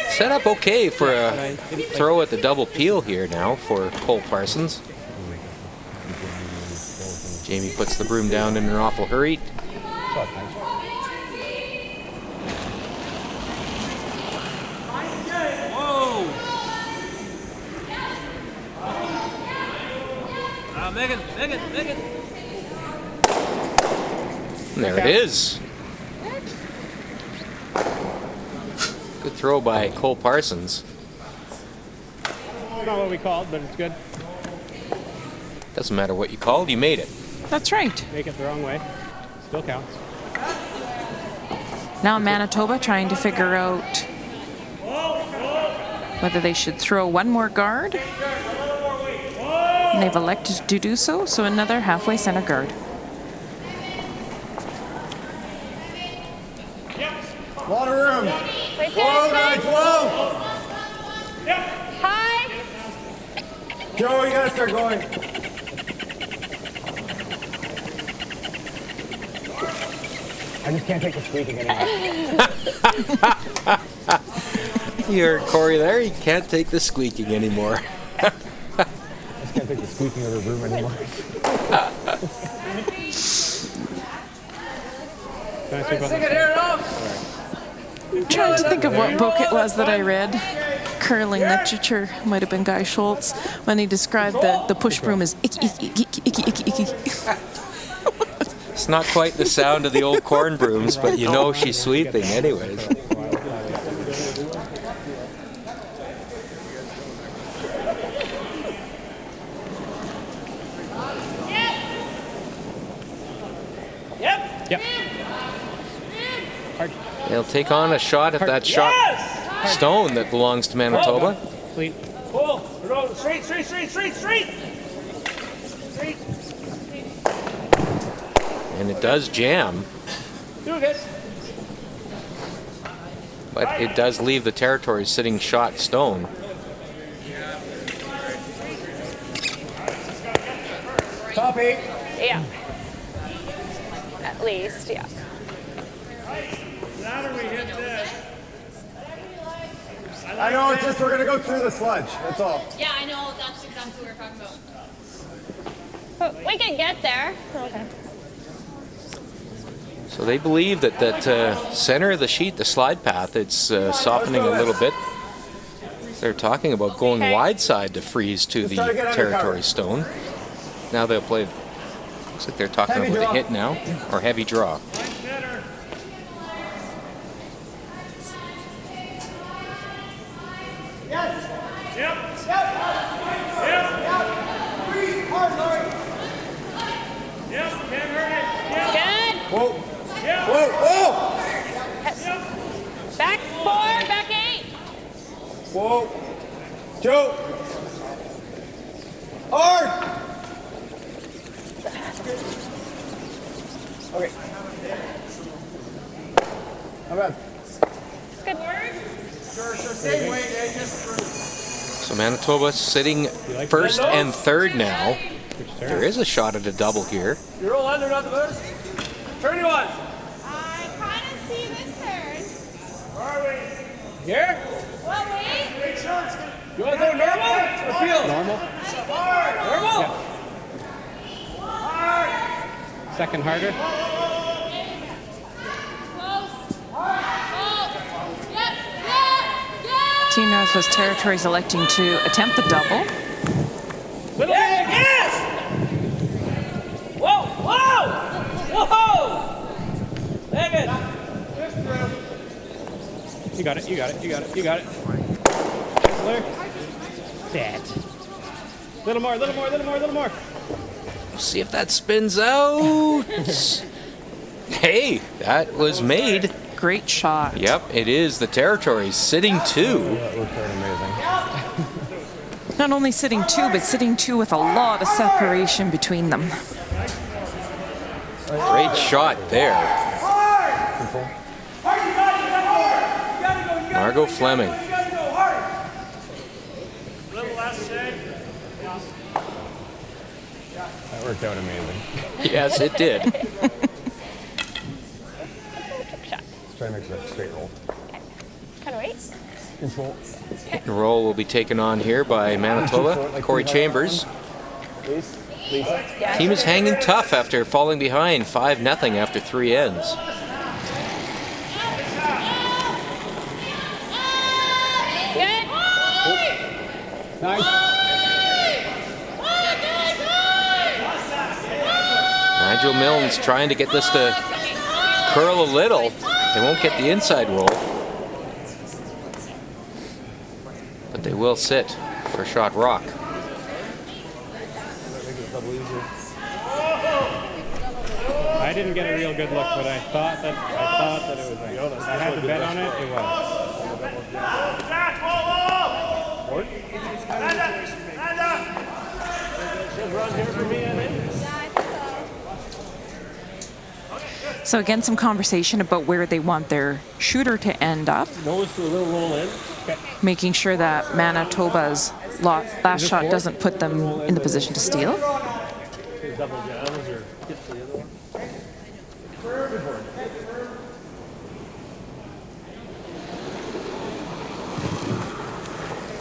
Set up okay for a throw at the double peel here now for Cole Parsons. Jamie puts the broom down in an awful hurry. Megan. And there it is. Good throw by Cole Parsons. Not what we called, but it's good. Doesn't matter what you called, you made it. That's right. Make it the wrong way. Still counts. Now Manitoba trying to figure out whether they should throw one more guard. And they've elected to do so, so another halfway center guard. A lot of room. Whoa, nice, whoa. High. Joe, you gotta start going. I just can't take the squeaking anymore. You heard Corey there, he can't take the squeaking anymore. I just can't take the squeaking of the room anymore. I'm trying to think of what book it was that I read. Curling literature, might have been Guy Schultz, when he described the push broom as icky, icky, icky, icky, icky, icky. It's not quite the sound of the old corn brooms, but you know she's sweeping anyways. Yep. They'll take on a shot at that shot stone that belongs to Manitoba. Clean. Pull. Straight. And it does jam, Do it. but it does leave the territory sitting shot stone. Copy. Yeah. At least, yeah. I know, it's just we're gonna go through the sludge, that's all. Yeah, I know. That's exactly what we're talking about. But we can get there. Okay. So they believe that center of the sheet, the slide path, it's softening a little bit. They're talking about going wide side to freeze to the territory stone. Now they'll play. Looks like they're talking about the hit now, or heavy draw. It's good. Whoa. Whoa. Back 4, back 8. Whoa. Joe. Hard. Okay. Not bad. Good. So Manitoba sitting first and third now. There is a shot at a double here. You roll under, not the boost. Turn you on. I kind of see this turn. Here? Well, wait. You want to throw normal or field? Normal. Normal? Second harder. Close. Yep. Yeah. Team Northwest Territories electing to attempt the double. Little big. Yes! Whoa! Whoa! Whoa! Megan! You got it. You got it. You got it. You got it. Clear. That. Little more. Little more. Little more. Little more. See if that spins out. Hey, that was made. Great shot. Yep, it is. The Territories sitting 2. That worked out amazing. Not only sitting 2, but sitting 2 with a lot of separation between them. Great shot there. Margot Fleming. That worked out amazing. Yes, it did. Trick shot. Let's try to make that straight roll. Kind of wait. Control. The roll will be taken on here by Manitoba. Corey Chambers. Please. Please. Team is hanging tough after falling behind 5-0 after 3 ends. Good. Nice. Nigel Milne's trying to get this to curl a little. They won't get the inside roll. But they will sit for shot rock. I didn't get a real good look, but I thought that it was right. If I had to bet on it, it was. So again, some conversation about where they want their shooter to end up, Nose to a little roll in. making sure that Manitoba's last shot doesn't put them in the position to steal. Double jams or hits the other one.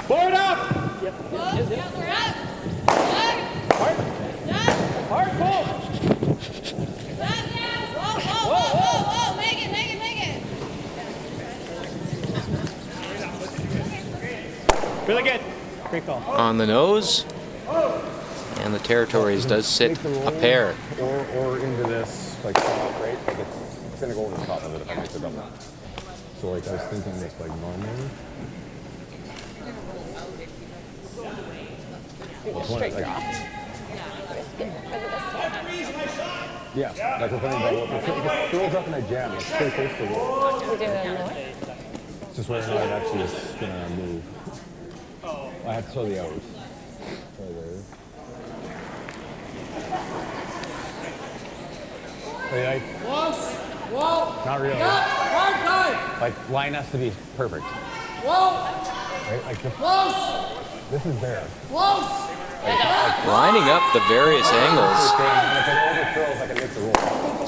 Board up! Yep. Hard pull! Whoa. Make it. Really good. Great call. On the nose. And the Territories does sit a pair. Or into this, like, top, right? Like, it's gonna go over the top of it if I make the double. So, like, I was thinking this, like, normally. Straight like, drop. yeah, like we're putting double. It throws up and I jam. It's pretty close to roll. We do that more. It's just whether or not it actually is gonna move. I have to throw the hours. Right there. Wait, not really. Like, line has to be perfect. Right? Like, this is there. Lining up the various angles If it overthrows, like, it makes a roll.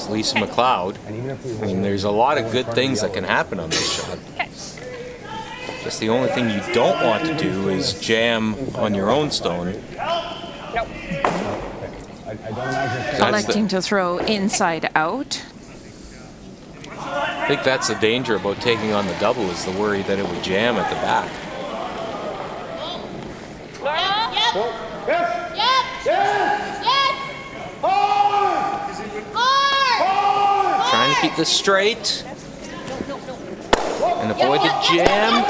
is Lisa McLeod. And even if we I mean, there's a lot of good things that can happen on this shot. Just the only thing you don't want to do is jam on your own stone. Nope. I don't imagine. Electing to throw inside out. I think that's the danger about taking on the double, is the worry that it would jam at the back. Trying to keep this straight and avoid the jam.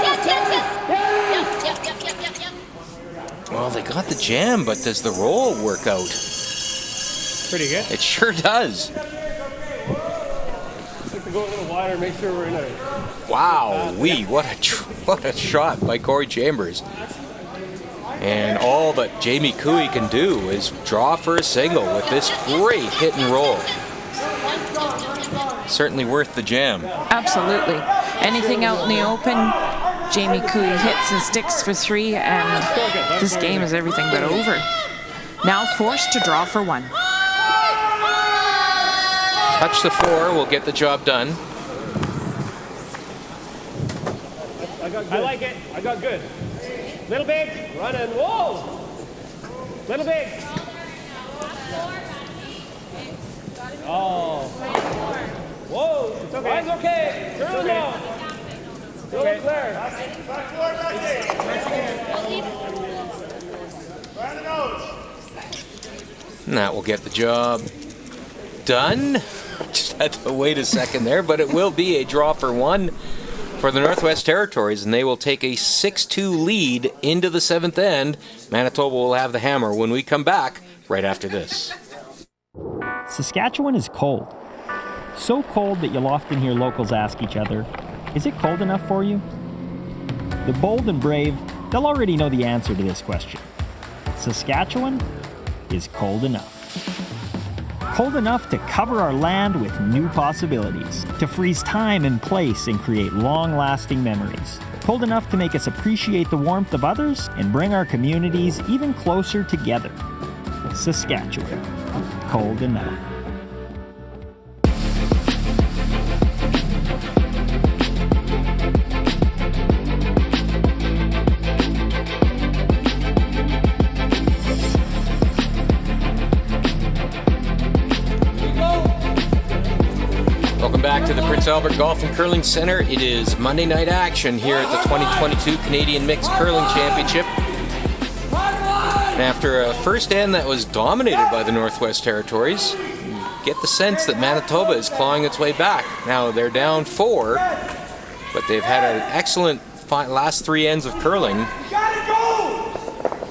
Well, they got the jam, but does the roll work out? Pretty good. It sure does. Like to go a little wider, make sure we're in a. Wow, what a shot by Corey Chambers. And all that Jamie Cooey can do is draw for a single with this great hit and roll. certainly worth the jam. Absolutely. Anything out in the open, Jamie Cooey hits and sticks for 3, and this game is everything but over. Now forced to draw for 1. Touch the 4 will get the job done. I like it. I got good. Little big, run and whoa. Little big. Oh. Whoa. It's okay. Mine's okay. Turn now. Still okay. There. And that will get the job done. Just had to wait a second there, but it will be a draw for 1 for the Northwest Territories, and they will take a 6-2 lead into the 7th end. Manitoba will have the hammer when we come back right after this. Saskatchewan is cold. So cold that you'll often hear locals ask each other, is it cold enough for you? The bold and brave, they'll already know the answer to this question. Saskatchewan is cold enough. Cold enough to cover our land with new possibilities, to freeze time and place and create long-lasting memories. Cold enough to make us appreciate the warmth of others and bring our communities even closer together. Saskatchewan, cold enough. Welcome back to the Prince Albert Golf and Curling Center. It is Monday night action here at the 2022 Canadian Mixed Curling Championship. And after a first end that was dominated by the Northwest Territories, you get the sense that Manitoba is clawing its way back. Now they're down 4, but they've had an excellent last 3 ends of curling.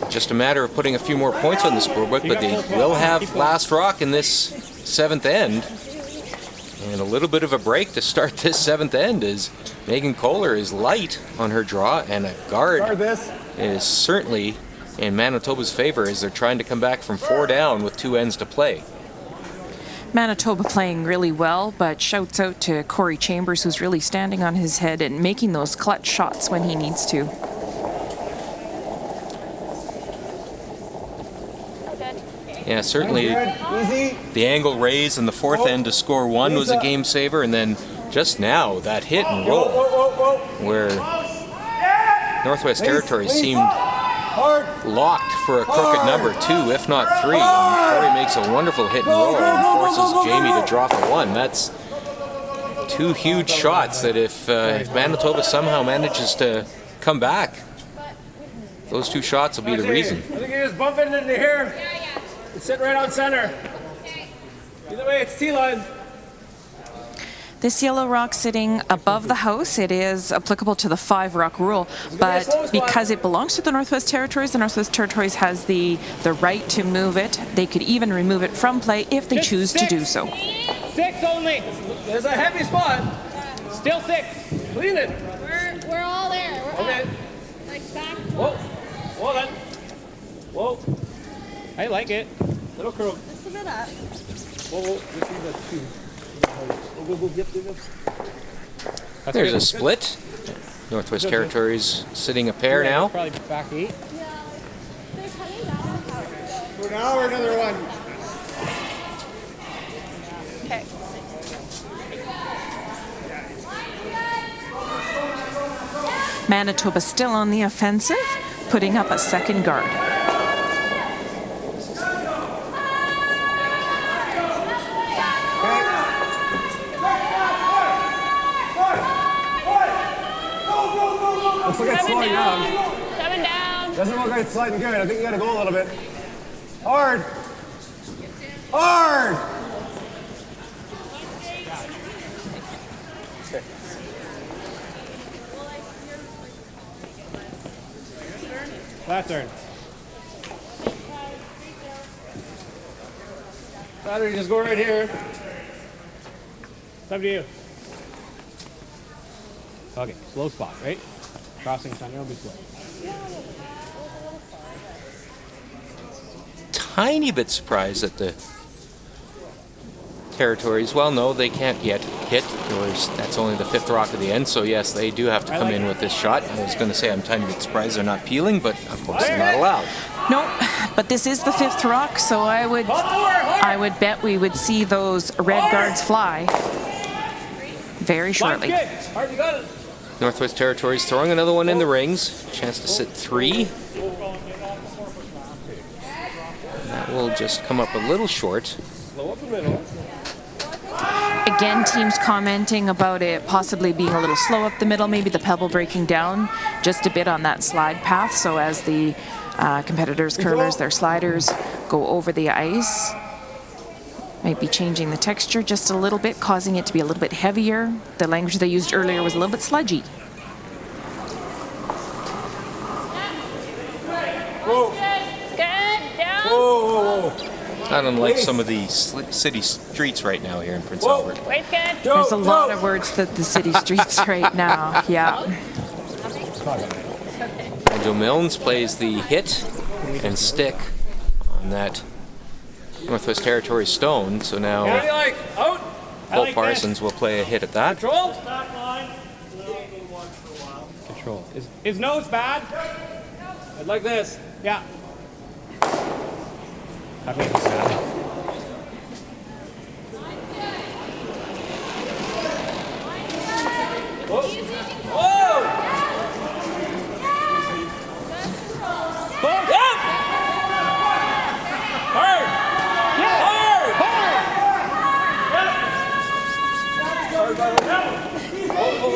Just a matter of putting a few more points on the scorebook, but they will have last rock in this 7th end. And a little bit of a break to start this 7th end as Megan Kohler is light on her draw, and a guard is certainly in Manitoba's favor as they're trying to come back from 4 down with 2 ends to play. Manitoba playing really well, but shouts out to Corey Chambers, who's really standing on his head and making those clutch shots when he needs to. Yeah, certainly the angle raise in the 4th end to score 1 was a game saver, and then just now that hit and roll where Northwest Territories seemed locked for a crooked number 2, if not 3, and Corey makes a wonderful hit and roll and forces Jamie to draw for 1. That's 2 huge shots that if Manitoba somehow manages to come back, those 2 shots will be the reason. I think you just bump it into here. It's sitting right on center. Either way, it's T-line. This yellow rock sitting above the house, it is applicable to the 5 rock rule, but because it belongs to the Northwest Territories has the right to move it. They could even remove it from play if they choose to do so. 6 only. There's a heavy spot. Still 6. Clean it. We're all there. We're okay. Up. Like back. Whoa. Whoa then. Whoa. I like it. Little curl. Just a bit up. Whoa, whoa. This is a 2. Go. Yep. There's a split. Northwest Territories sitting a pair now. Probably back 8. Yeah. They're cutting down. For an hour, another one. Okay. Manitoba still on the offensive, putting up a second guard. Looks like it's slowing down. 7 down. Doesn't look like it's sliding good. I think you gotta go a little bit. Hard. Hard. Last turn. Battery, just go right here. It's up to you. Okay, slow spot, right? Crossing center will be slow. Tiny bit surprised that the Territories, well, no, they can't yet hit. That's only the 5th rock of the end, so yes, they do have to come in with this shot. I was going to say I'm trying to get surprised they're not peeling, but of course they're not allowed. No, but this is the 5th rock, so I would bet we would see those red guards fly very shortly. Northwest Territories throwing another one in the rings. Chance to sit 3. That will just come up a little short. Again, teams commenting about it possibly being a little slow up the middle, maybe the pebble breaking down just a bit on that slide path. So as the competitors, curlers, their sliders go over the ice, might be changing the texture just a little bit, causing it to be a little bit heavier. The language they used earlier was a little bit sludgy. Not unlike some of the city streets right now here in Prince Albert. Wait's good. There's a lot of words that the city streets right now. Yeah. Nigel Milnes plays the hit and stick on that Northwest Territories stone. So now Paul Parsons will play a hit at that. Control. Is nose bad? I'd like this. Yeah. I think it's bad. Whoa! Whoa! Yep! Hard!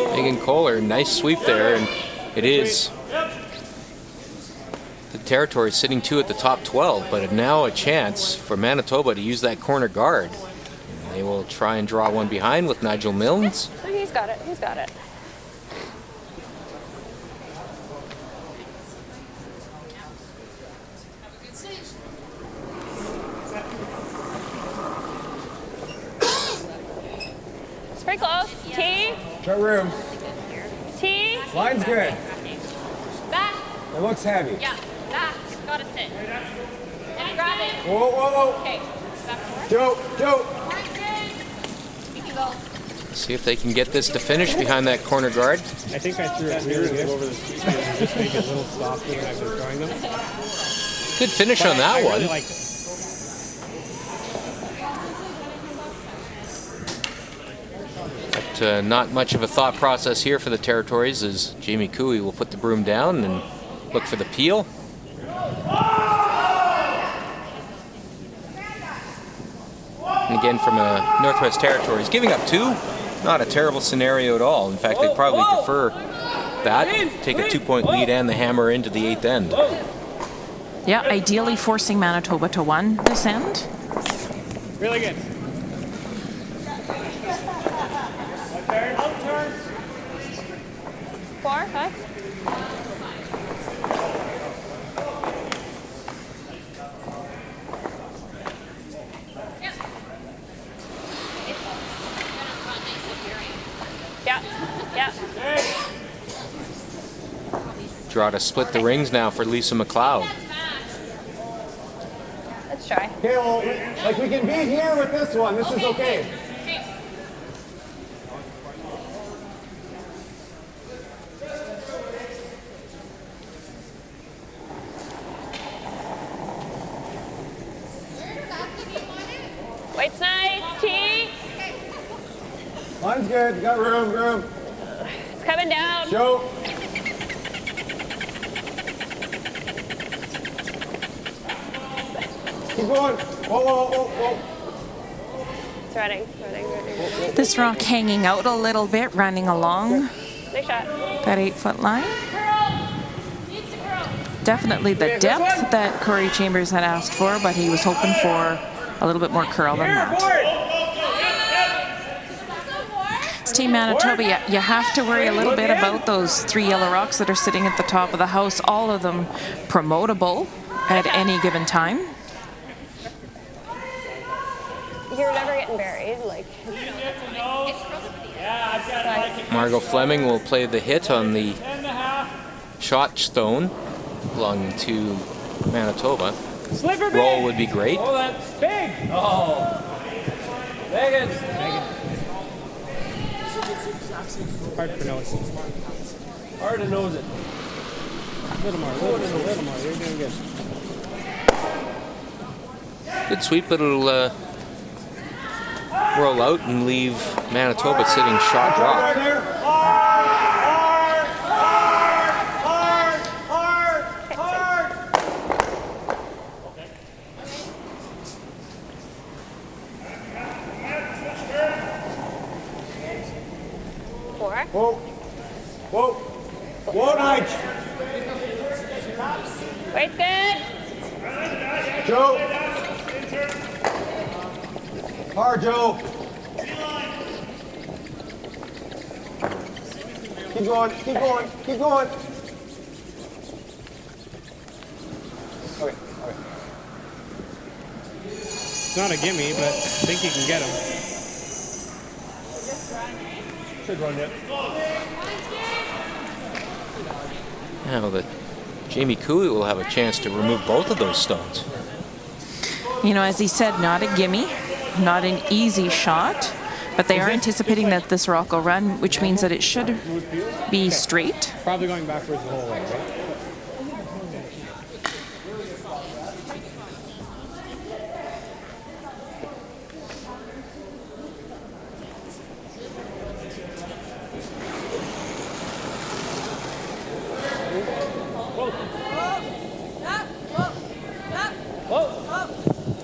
Hard! Megan Kohler, nice sweep there, and it is the Territory sitting 2 at the top 12, but now a chance for Manitoba to use that corner guard. They will try and draw one behind with Nigel Milnes. He's got it. He's got it. It's pretty close. T. Got room. T. Line's good. Back. It looks heavy. Yeah, back. It's got to sit. And grab it. Whoa, whoa, whoa. Okay. Back forward. Joe. You can go. See if they can get this to finish behind that corner guard. I think I threw it really good over the street and just make it a little softer when I was throwing them. Good finish on that one. Really liked it. But not much of a thought process here for the Territories as Jamie Cooey will put the broom down and look for the peel. And again from Northwest Territories, giving up 2, not a terrible scenario at all. In fact, they'd probably prefer that, take a 2-point lead and the hammer into the 8th end. Yeah, ideally forcing Manitoba to 1 this end. Really good. Upturn. 4, 5. Yeah. Draw to split the rings now for Lisa McLeod. Let's try. Okay, well, like we can be here with this one. This is okay. Wait's nice. T. Line's good. Got room. It's coming down. Joe. Keep going. Whoa. It's running. This rock hanging out a little bit, running along Nice shot. that 8-foot line. Definitely the depth that Corey Chambers had asked for, but he was hoping for a little bit more curl than that. It's Team Manitoba, you have to worry a little bit about those 3 yellow rocks that are sitting at the top of the house, all of them promotable at any given time. You're never getting buried. Like. Margot Fleming will play the hit on the shot stone belonging to Manitoba. Roll would be great. Oh, that's big. Oh. Megan. Hard to pronounce. Hard to nose it. Little more. You're doing good. Good sweep, but it'll roll out and leave Manitoba sitting shot drop. Whoa. Whoa. Whoa, Nige. Weight's good. Joe. Hard, Joe. Keep going. Keep going. Keep going. Okay. Okay. It's not a gimme, but I think you can get him. Should run it. Now that Jamie Cooey will have a chance to remove both of those stones. You know, as he said, not a gimme, not an easy shot, but they are anticipating that this rock will run, which means that it should be straight. Probably going backwards the whole way, right?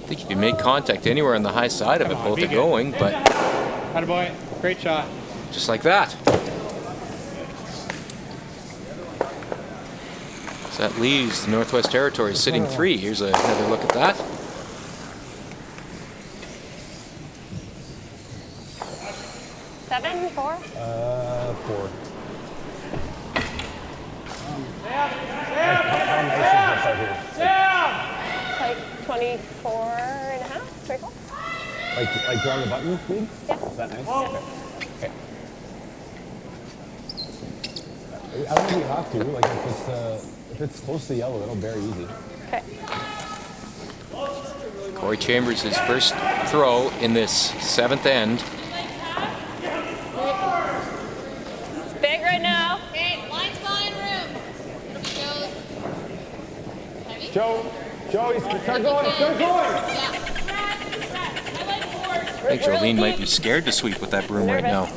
I think if you make contact anywhere on the high side of it, both are going, but Attaboy. Great shot. just like that. So that leaves the Northwest Territories sitting 3. Here's another look at that. Seven, 4. 4. Like 24 and a half, 24. Like drawing the button, please? Yeah. Is that nice? Okay. I don't think you have to. Like if it's close to yellow, it'll very easy. Okay. Corey Chambers' his first throw in this 7th end. It's big right now. Okay, line's going in room. It'll be Joe's. Joe, start going. Start going. I think Jolene might be scared to sweep with that broom right now.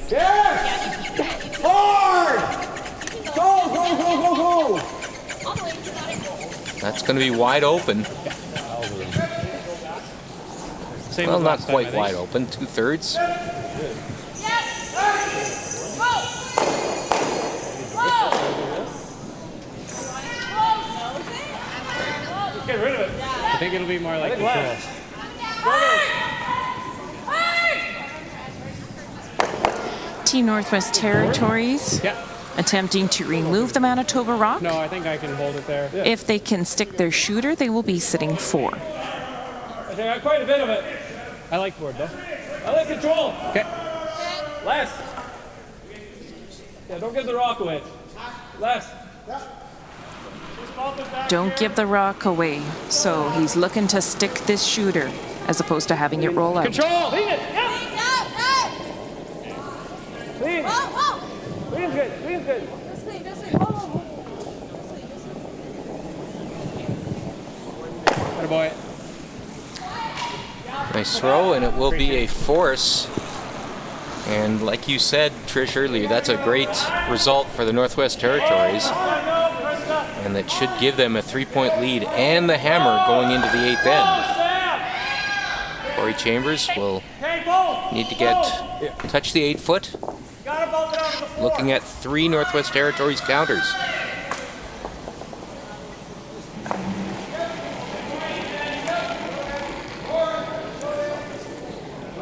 Yes! Hard! Go, go, go, go, go! That's going to be wide open. Same Well, as not last time, quite I think. wide open, 2/3. Get rid of it. I think it'll be more like control. Team Northwest Territories Yeah. attempting to remove the Manitoba rock. No, I think I can hold it there. If they can stick their shooter, they will be sitting 4. I think I got quite a bit of it. I like board though. I like control. Okay. Less. Yeah, don't give the rock away. Less. Don't give the rock away. So he's looking to stick this shooter as opposed to having it roll out. Control. Clean it. Yeah. Clean. Clean's good. Clean's good. Attaboy. Nice throw, and it will be a force. And like you said, Trish, earlier, that's a great result for the Northwest Territories. And that should give them a 3-point lead and the hammer going into the 8th end. Corey Chambers will need to touch the 8-foot. Looking at 3 Northwest Territories counters.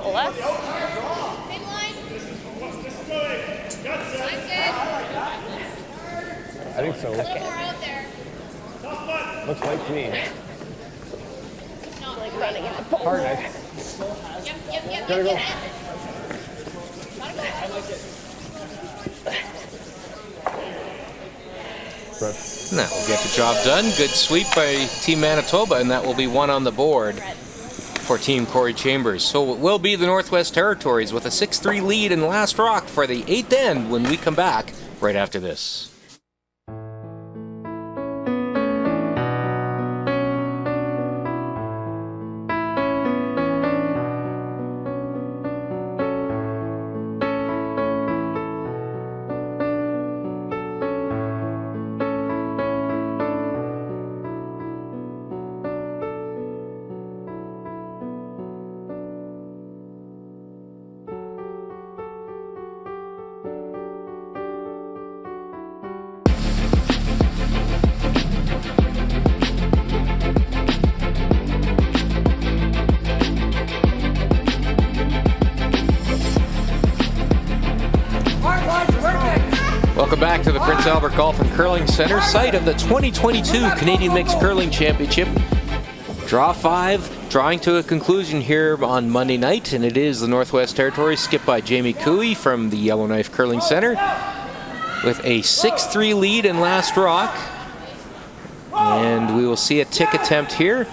Left. Same line. I think so. A little more out there. Looks like to me. Like running out. Hard nice. Yep. Gotta go. That will get the job done. Good sweep by Team Manitoba, and that will be 1 on the board. for Team Corey Chambers. So it will be the Northwest Territories with a 6-3 lead in last rock for the 8th end when we come back right after this. Welcome back to the Prince Albert Golf and Curling Center, site of the 2022 Canadian Mixed Curling Championship. Draw 5 drawing to a conclusion here on Monday night, and it is the Northwest Territories skipped by Jamie Cooey from the Yellowknife Curling Center with a 6-3 lead in last rock. And we will see a tick attempt here.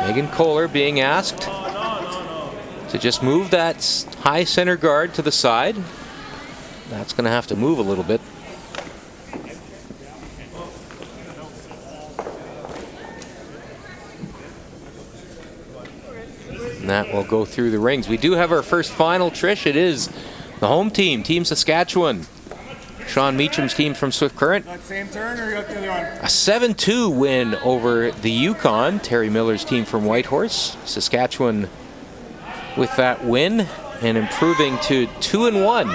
Megan Kohler being asked to just move that high center guard to the side. That's going to have to move a little bit. And that will go through the rings. We do have our first final, Trish. It is the home team, Team Saskatchewan. Sean Meacham's team from Swift Current. Same turn or you got the other one? A 7-2 win over the Yukon, Terry Miller's team from Whitehorse. Saskatchewan with that win and improving to 2-1.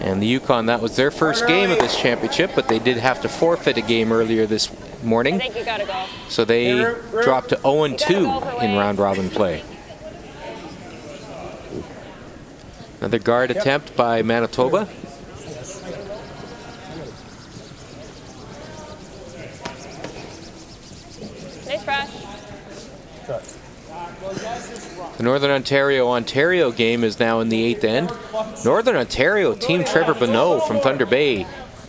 And the Yukon, that was their first game of this championship, but they did have to forfeit a game earlier this morning. I think you gotta go. So they dropped to 0-2 in round robin play. Another guard attempt by Manitoba. Nice crash. The Northern Ontario game is now in the 8th end. Northern Ontario, Team Trevor Bonneau from Thunder Bay,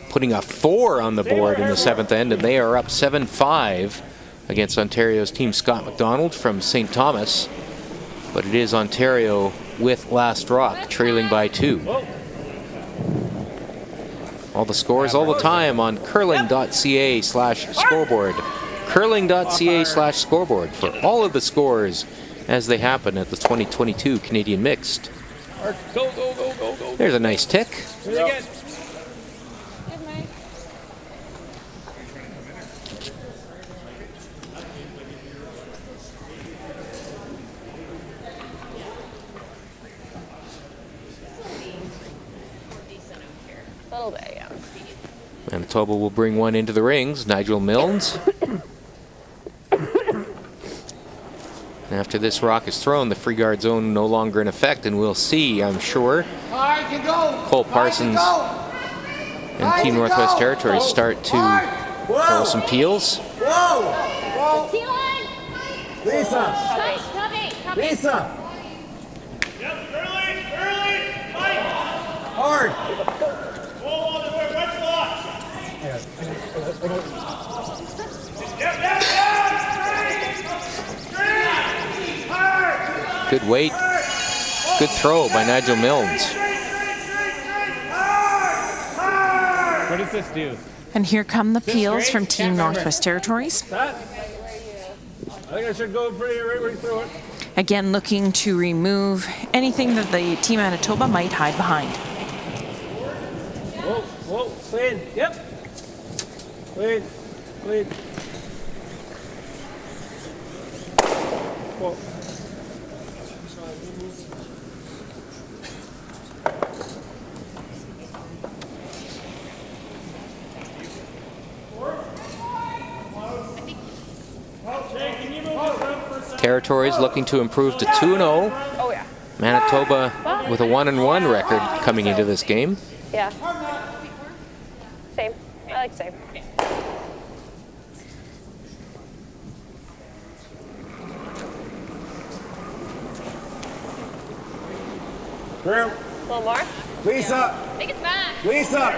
putting a 4 on the board in the 7th end, and they are up 7-5 against Ontario's Team Scott McDonald from St. Thomas. But it is Ontario with last rock, trailing by 2. All the scores all the time on curling.ca/scoreboard. Curling.ca/scoreboard for all of the scores as they happen at the 2022 Canadian Mixed. Go, go, go, go, go. There's a nice tick. Really good. A little bit, yeah. Manitoba will bring one into the rings. Nigel Milnes. After this rock is thrown, the free guard zone no longer in effect, and we'll see, I'm sure, Cole Parsons and Team Northwest Territories start to throw some peels. Lisa! Lisa! Hard! Good weight, good throw by Nigel Milnes. What does this do? And here come the peels from Team Northwest Territories. That? I think I should go pretty right where you threw it. Again, looking to remove anything that the Team Manitoba might hide behind. Whoa, whoa, clean. Yep. Clean, clean. Whoa. Territories looking to improve to 2-0. Oh, yeah. Manitoba with a 1-1 record coming into this game. Yeah. Same. I like same. Through. A little more? Lisa. I think it's back. Lisa.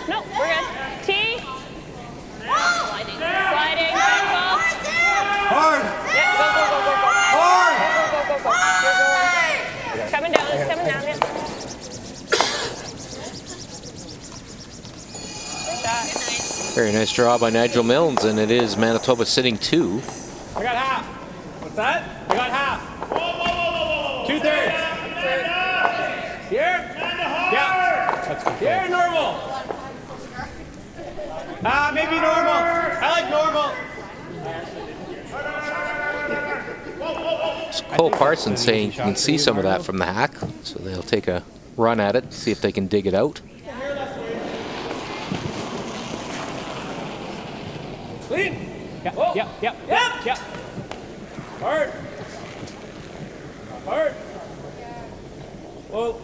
No, we're good. T. Sliding. Sliding. Back ball. Hard. Yeah, go, go, go, go, go. Hard. Go, go, go, go. You're going. It's coming down. It's coming down. Yeah. Good shot. Very nice draw by Nigel Milnes, and it is Manitoba sitting 2. I got half. What's that? I got half. 2/3. Here? Yeah. Here, normal. Maybe normal. I like normal. Cole Parsons saying you can see some of that from the hack, so they'll take a run at it, see if they can dig it out. Clean. Yep. Hard. Hard. Whoa.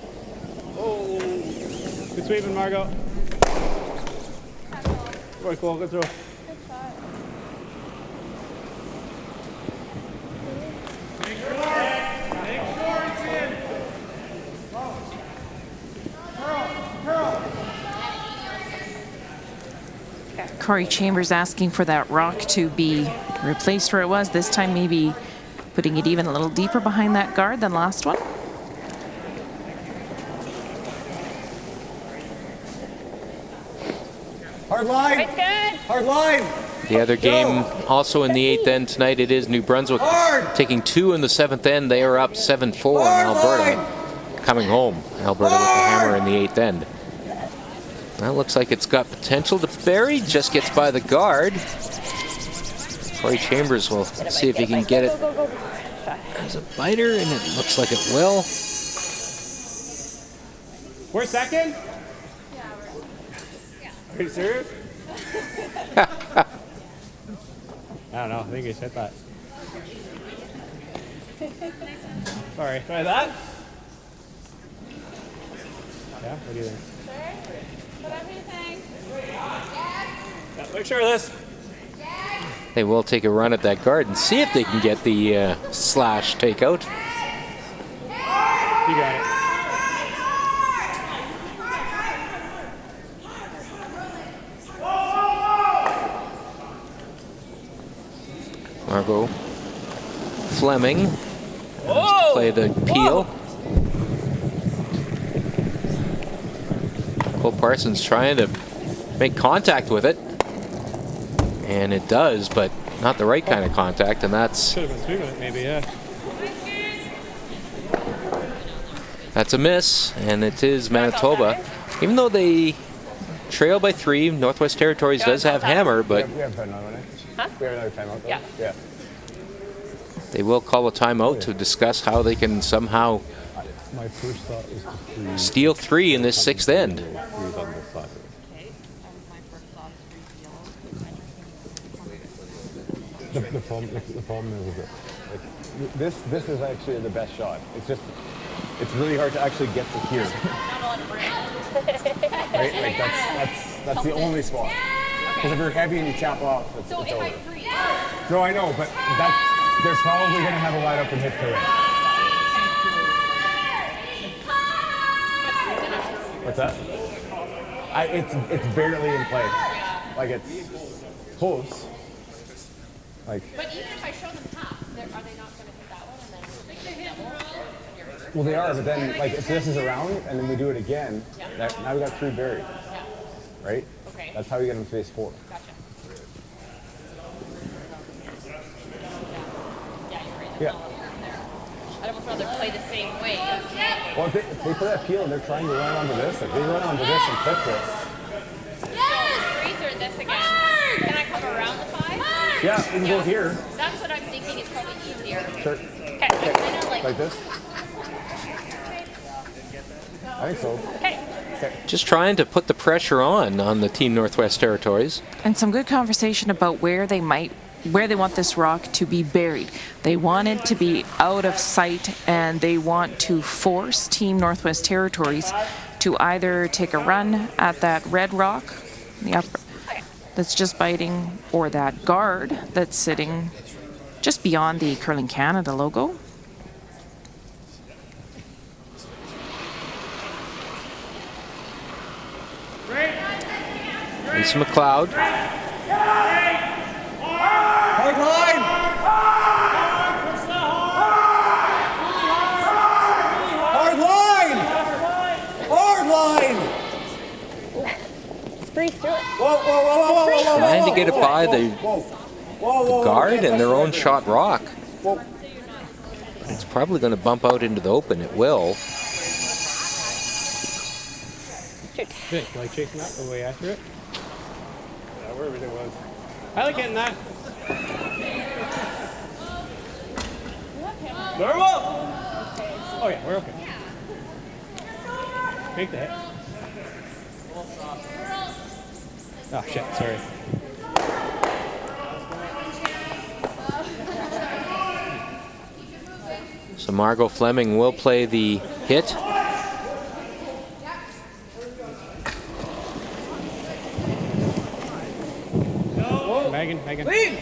Oh. Good sweeping, Margot. Very cool. Good throw. Corey Chambers asking for that rock to be replaced where it was. This time maybe putting it even a little deeper behind that guard than last one. Hard line. It's good. Hard line. The other game also in the 8th end tonight, it is New Brunswick taking 2 in the 7th end. They are up 7-4 on Alberta. Coming home, Alberta with the hammer in the 8th end. That looks like it's got potential to bury, just gets by the guard. Corey Chambers will see if he can get it as a biter, and it looks like it will. We're second? Are you serious? I don't know. I think he hit that. Sorry. Try that? Yeah? What do you think? Whatever you think. Yeah, make sure of this. They will take a run at that guard and see if they can get the slash takeout. You got it. Margot Fleming play the peel. Cole Parsons trying to make contact with it, and it does, but not the right kind of contact, and that's Should have been sweeping it, maybe, yeah. that's a miss, and it is Manitoba. Even though they trail by 3, Northwest Territories does have hammer, but We have another one, eh? Huh? We have another timeout. Though? Yeah. Yeah. they will call a timeout to discuss how they can somehow My first thought is to freeze. steal 3 in this 6th end. Freeze on this side. The problem is that like, this is actually the best shot. It's really hard to actually get to here. Right? Like that's the only spot. Because if you're heavy and you chop off, it's over. No, I know, but they're probably going to have a wide open hit to it. What's that? It's barely in play. Like it's close. Like. But even if I show them half, are they not going to hit that one and then Well, they are, but then like if this is around and then we do it again, now we got 3 buried. Right? Okay. That's how you get them to phase 4. Gotcha. Yeah, you're right. Yeah. I'd almost rather play the same way. Well, if they play that peel and they're trying to run onto this, if they run onto this and flip this. Freezer this again. Can I come around the 5? Yeah, we can go here. That's what I'm thinking is probably easier. Sure. Okay, I'm kind of Like this? I think so. Okay. Just trying to put the pressure on the Team Northwest Territories. And some good conversation about where they want this rock to be buried. They want it to be out of sight, and they want to force Team Northwest Territories to either take a run at that red rock, the upper, that's just biting, or that guard that's sitting just beyond the Curling Canada logo. Lisa McLeod. Hard line! Hard line! Hard line! Just breeze through it. Whoa, whoa, whoa, whoa, whoa, whoa, whoa, Trying to get it by the whoa, guard and their own shot rock. Whoa. It's probably going to bump out into the open. It will. Good. Like chasing that the way after it? Yeah, where everything was. I like getting that. Normal! Oh yeah, we're okay. Make the hit. Oh shit, sorry. So Margot Fleming will play the hit. Megan. Clean!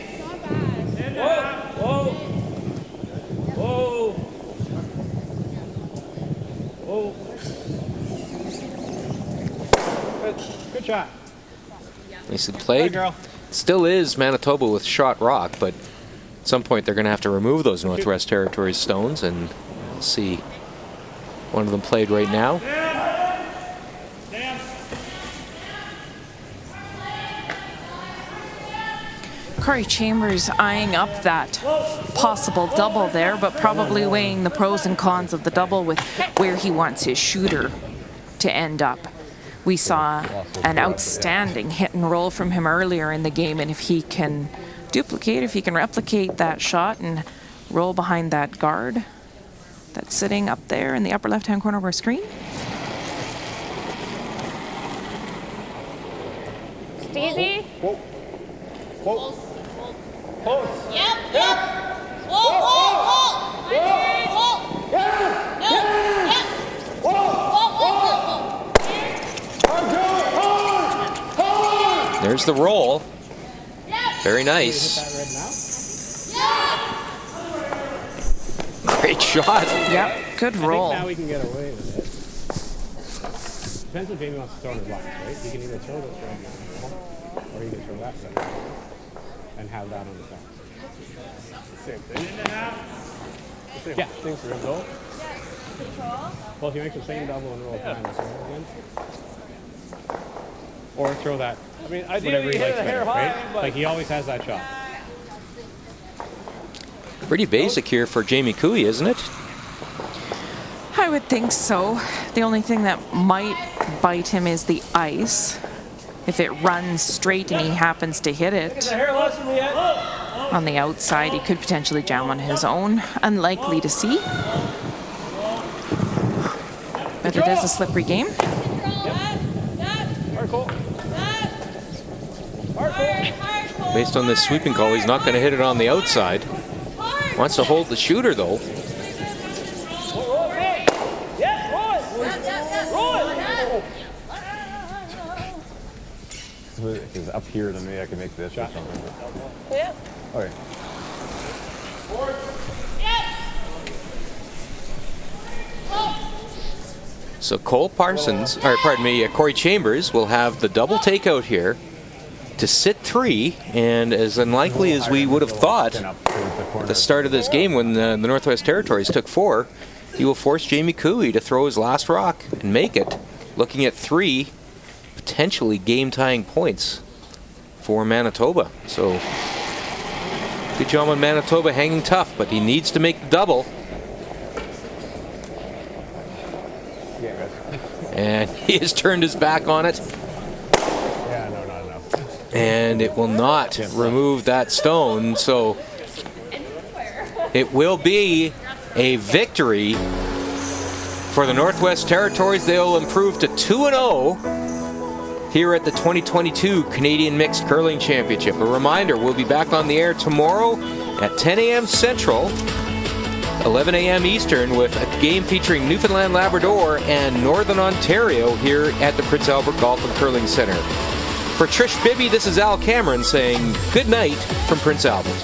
Whoa! Good shot. Nicely played. Good girl. Still is Manitoba with shot rock, but at some point they're going to have to remove those Northwest Territories stones, and see one of them played right now. Corey Chambers eyeing up that possible double there, but probably weighing the pros and cons of the double with where he wants his shooter to end up. We saw an outstanding hit and roll from him earlier in the game, and if he can replicate that shot and roll behind that guard that's sitting up there in the upper left-hand corner of our screen. Steezy. Whoa. Whoa. Yep. Whoa. There's the roll. Very nice. Great shot. Yep, good roll. I think now we can get away with it. Depends if Jamie wants to throw in his box, right? You can either throw this right now, or you can throw that side and have that on the box. Same thing. Yeah, things for result. Well, if you make the same double and roll time again. Or throw that. I mean, Whatever ideally he you hit likes a hair better, high, right? but Like he always has that shot. Pretty basic here for Jamie Cooey, isn't it? I would think so. The only thing that might bite him is the ice. If it runs straight and he happens to hit it the hair less than yet. on the outside, he could potentially jam on his own. Unlikely to see. But it is a slippery game. Based on this sweeping call, he's not going to hit it on the outside. Wants to hold the shooter, though. If it's up here, then maybe I can make this or something. Yeah. Okay. So Corey Chambers will have the double takeout here to sit 3, and as unlikely as we would have thought at the start of this game when the Northwest Territories took 4, he will force Jamie Cooey to throw his last rock and make it, looking at 3 potentially game-tying points for Manitoba. So good job on Manitoba hanging tough, but he needs to make the double. And he has turned his back on it. Yeah, no. And it will not remove that stone, so it will be a victory for the Northwest Territories. They'll improve to 2-0 here at the 2022 Canadian Mixed Curling Championship. A reminder, we'll be back on the air tomorrow at 10 a.m. Central, 11 a.m. Eastern, with a game featuring Newfoundland Labrador and Northern Ontario here at the Prince Albert Golf and Curling Centre. For Trish Bibby, this is Al Cameron saying good night from Prince Albert.